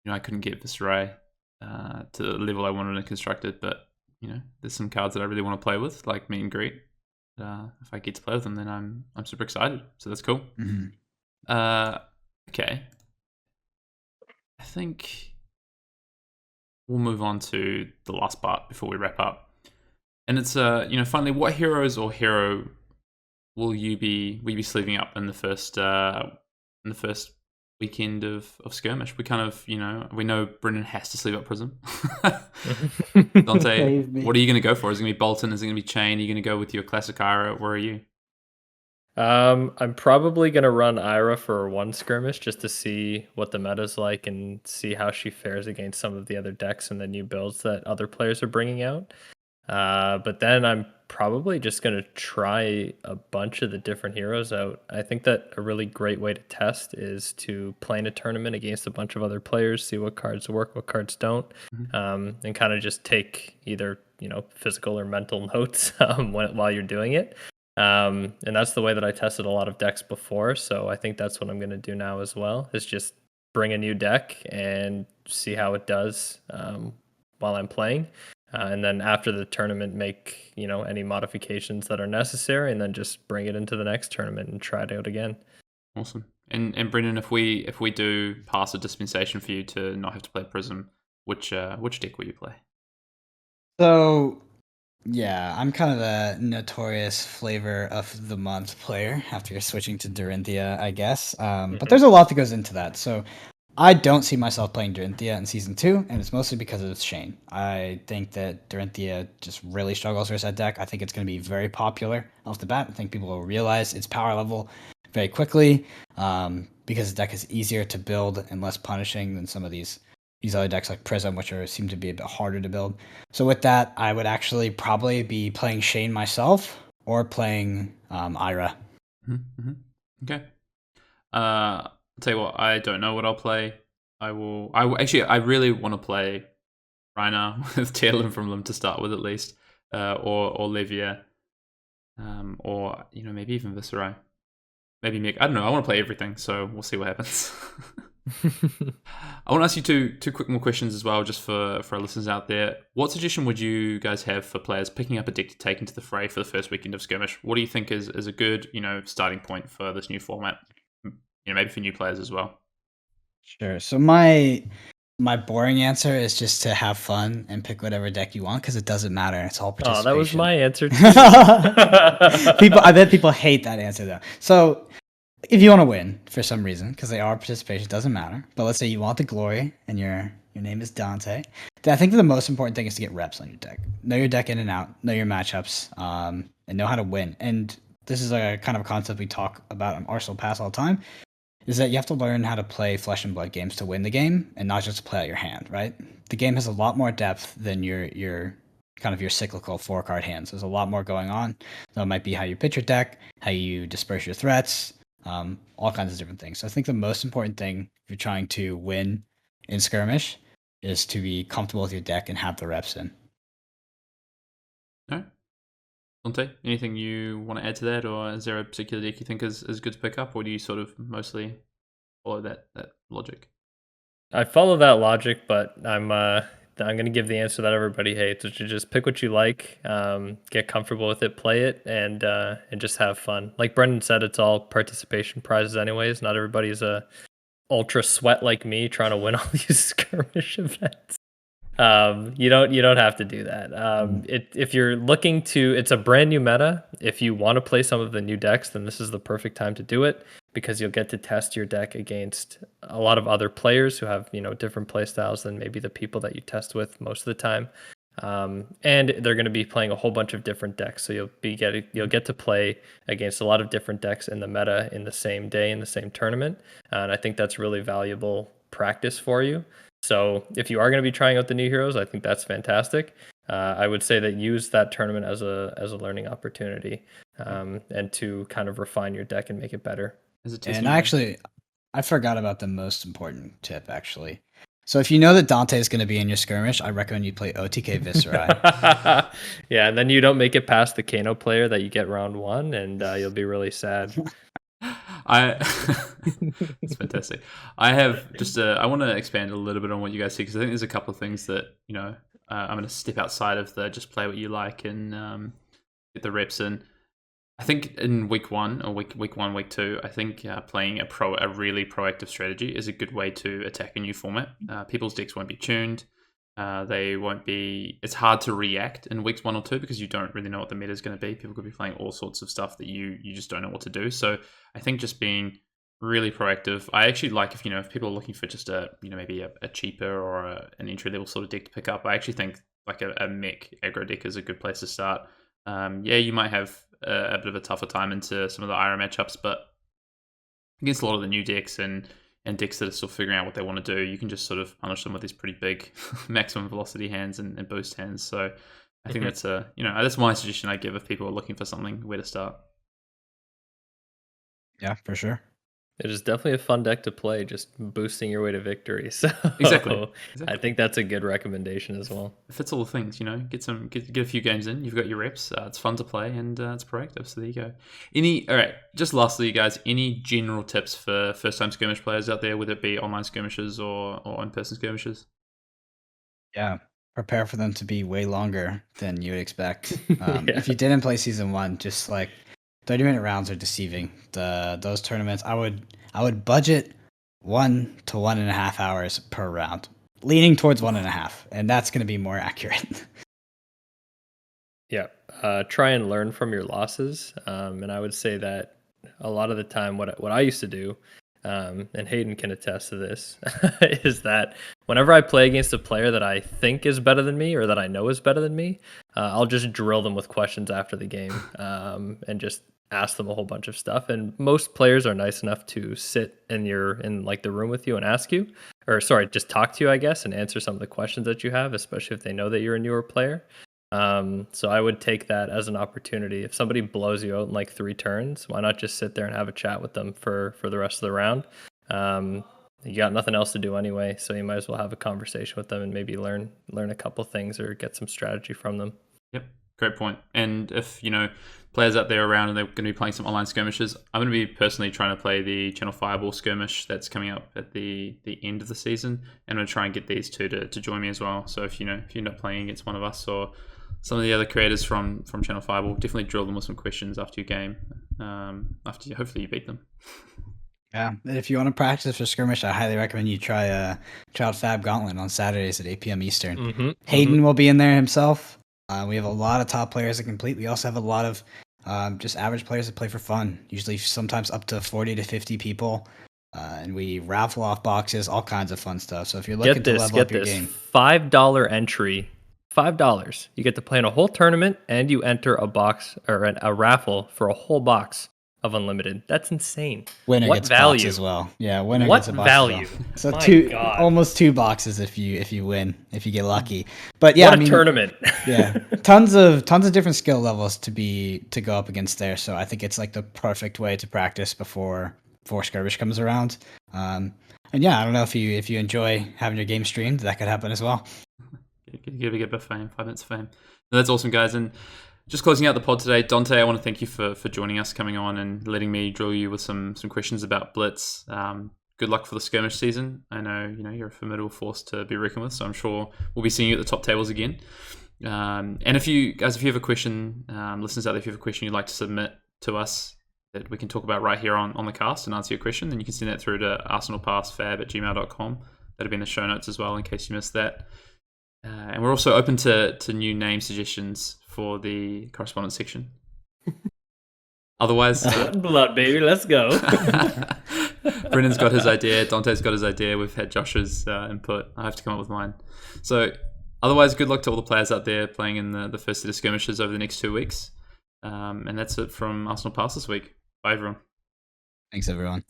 I couldn't get Viscerai to the level I wanted to construct it. But there's some cards that I really want to play with, like Meet and Greet. If I get to play with them, then I'm super excited. So that's cool. Mm-hmm. Okay, I think we'll move on to the last part before we wrap up, and it's finally, what heroes or hero will you be sleeving up in the first weekend of Skirmish? We kind of we know Brendan has to sleeve up Prism. Dante, what are you going to go for? Is it going to be Bolton? Is it going to be Chain? Are you going to go with your classic Ira? Where are you? I'm probably going to run Ira for one skirmish just to see what the meta's like and see how she fares against some of the other decks and the new builds that other players are bringing out. But then I'm probably just going to try a bunch of the different heroes out. I think that a really great way to test is to play in a tournament against a bunch of other players, see what cards work, what cards don't, and kind of just take either physical or mental notes while you're doing it. And that's the way that I tested a lot of decks before. So I think that's what I'm going to do now as well, is just bring a new deck and see how it does while I'm playing. And then after the tournament, make any modifications that are necessary, and then just bring it into the next tournament and try it out again. Awesome. And Brendan, if we do pass a dispensation for you to not have to play Prism, which deck will you play? So, yeah, I'm kind of a notorious flavor of the month player after switching to Dorinthia, I guess. But there's a lot that goes into that. So I don't see myself playing Dorinthia in Season 2, and it's mostly because of Shane. I think that Dorinthia just really struggles versus that deck. I think it's going to be very popular off the bat. I think people will realize its power level very quickly because the deck is easier to build and less punishing than some of these other decks like Prism, which seem to be a bit harder to build. So with that, I would actually probably be playing Shane myself or playing Ira. Mm-hmm. Okay. I'll tell you what, I don't know what I'll play. I really want to play Rhina with Talon from Limb to start with at least, or Levia, or maybe even Viscerai, maybe Mick. I don't know. I want to play everything, so we'll see what happens. I want to ask you two quick more questions as well, just for our listeners out there. What suggestion would you guys have for players picking up a deck to take into the fray for the first weekend of Skirmish? What do you think is a good starting point for this new format? Maybe for new players as well. Sure. So my boring answer is just to have fun and pick whatever deck you want because it doesn't matter. It's all participation. Oh, that was my answer too. I bet people hate that answer though. So if you want to win for some reason, because they are participation, it doesn't matter. But let's say you want the glory and your name is Dante. Then I think the most important thing is to get reps on your deck. Know your deck in and out, know your matchups, and know how to win. And this is a kind of a concept we talk about on Arsenal Pass all the time, is that you have to learn how to play flesh and blood games to win the game and not just to play out your hand, right? The game has a lot more depth than your kind of your cyclical 4-card hands. There's a lot more going on. So it might be how you pitch your deck, how you disperse your threats, all kinds of different things. So I think the most important thing if you're trying to win in Skirmish is to be comfortable with your deck and have the reps in. All right. Dante, anything you want to add to that, or is there a particular deck you think is good to pick up, or do you sort of mostly follow that logic? I follow that logic, but I'm going to give the answer that everybody hates, which is just pick what you like, get comfortable with it, play it, and just have fun. Like Brendan said, it's all participation prizes anyways. Not everybody's a ultra sweat like me trying to win all these skirmish events. You don't have to do that. If you're looking to, it's a brand new meta. If you want to play some of the new decks, then this is the perfect time to do it because you'll get to test your deck against a lot of other players who have different play styles than maybe the people that you test with most of the time. And they're going to be playing a whole bunch of different decks, so you'll get to play against a lot of different decks in the meta in the same day in the same tournament, and I think that's really valuable practice for you. So if you are going to be trying out the new heroes, I think that's fantastic. I would say that use that tournament as a learning opportunity, and to kind of refine your deck and make it better. And I forgot about the most important tip, actually. So if you know that Dante is going to be in your skirmish, I recommend you play OTK Viscerai. Yeah, and then you don't make it past the Kano player that you get round 1, and you'll be really sad. It's fantastic. I have just I want to expand a little bit on what you guys see, because I think there's a couple of things that I'm going to step outside of the just play what you like and get the reps in. I think in week 1 or week 1, week 2, I think playing a really proactive strategy is a good way to attack a new format. People's decks won't be tuned. They won't be. It's hard to react in weeks 1 or 2 because you don't really know what the meta is going to be. People could be playing all sorts of stuff that you just don't know what to do. So I think just being really proactive. I actually like if people are looking for just maybe a cheaper or an entry level sort of deck to pick up. I actually think like a mech aggro deck is a good place to start. You might have a bit of a tougher time into some of the IRA matchups, but against a lot of the new decks and decks that are still figuring out what they want to do, you can just sort of punish them with these pretty big maximum velocity hands and boost hands. So I think that's that's my suggestion I give if people are looking for something where to start. Yeah, for sure. It is definitely a fun deck to play, just boosting your way to victory. So Exactly. I think that's a good recommendation as well. It fits all the things, get a few games in. You've got your reps. It's fun to play and it's proactive. So there you go. All right. Just lastly, you guys, any general tips for first-time skirmish players out there, whether it be online skirmishes or in-person skirmishes? Yeah, prepare for them to be way longer than you would expect. If you didn't play season 1, just like 30-minute rounds are deceiving. Those tournaments, I would budget 1 to 1.5 hours per round, leaning towards 1.5, and that's going to be more accurate. Yeah, try and learn from your losses, and I would say that a lot of the time, what I used to do, and Hayden can attest to this, is that whenever I play against a player that I think is better than me or that I know is better than me, I'll just drill them with questions after the game, and just ask them a whole bunch of stuff. And most players are nice enough to sit in like the room with you and just talk to you, I guess, and answer some of the questions that you have, especially if they know that you're a newer player. So I would take that as an opportunity. If somebody blows you out in like 3 turns, why not just sit there and have a chat with them for the rest of the round? You got nothing else to do anyway, so you might as well have a conversation with them and maybe learn a couple things or get some strategy from them. Yep, great point. And if players out there around and they're going to be playing some online skirmishes, I'm going to be personally trying to play the Channel Fireball skirmish that's coming up at the end of the season, and I'm going to try and get these two to join me as well. So if you end up playing against one of us or some of the other creators from Channel Fireball, definitely drill them with some questions after your game. Hopefully you beat them. Yeah, if you want to practice for skirmish, I highly recommend you try out Fab Gauntlet on Saturdays at 8 p.m. Eastern. Hayden will be in there himself. We have a lot of top players that complete. We also have a lot of just average players that play for fun, usually sometimes up to 40 to 50 people. And we raffle off boxes, all kinds of fun stuff. So if you're looking to level up your game, $5 entry, $5. You get to play in a whole tournament, and you enter a box or a raffle for a whole box of unlimited. That's insane. Winner what gets value box as well. Yeah, winner what gets a box value? As well. So almost 2 boxes if you win, if you get lucky. But yeah, what a tournament. Yeah, tons of different skill levels to go up against there. So I think it's like the perfect way to practice before skirmish comes around. And yeah, I don't know if you enjoy having your game streamed, that could happen as well. Give a bit of fame, 5 minutes of fame. No, that's awesome, guys. And just closing out the pod today, Dante, I want to thank you for joining us, coming on and letting me drill you with some questions about Blitz. Good luck for the skirmish season. I know you're a formidable force to be reckoned with, so I'm sure we'll be seeing you at the top tables again. And if you have a question, listeners out there, if you have a question you'd like to submit to us that we can talk about right here on the cast and answer your question, then you can send that through to arsenalpassfab@gmail.com. That'll be in the show notes as well in case you missed that. And we're also open to new name suggestions for the correspondence section. Otherwise, blood, baby, let's go. Brendan's got his idea. Dante's got his idea. We've had Josh's input. I have to come up with mine. So Otherwise, good luck to all the players out there playing in the first set of skirmishes over the next 2 weeks. And that's it from Arsenal Pass this week. Bye, everyone. Thanks, everyone.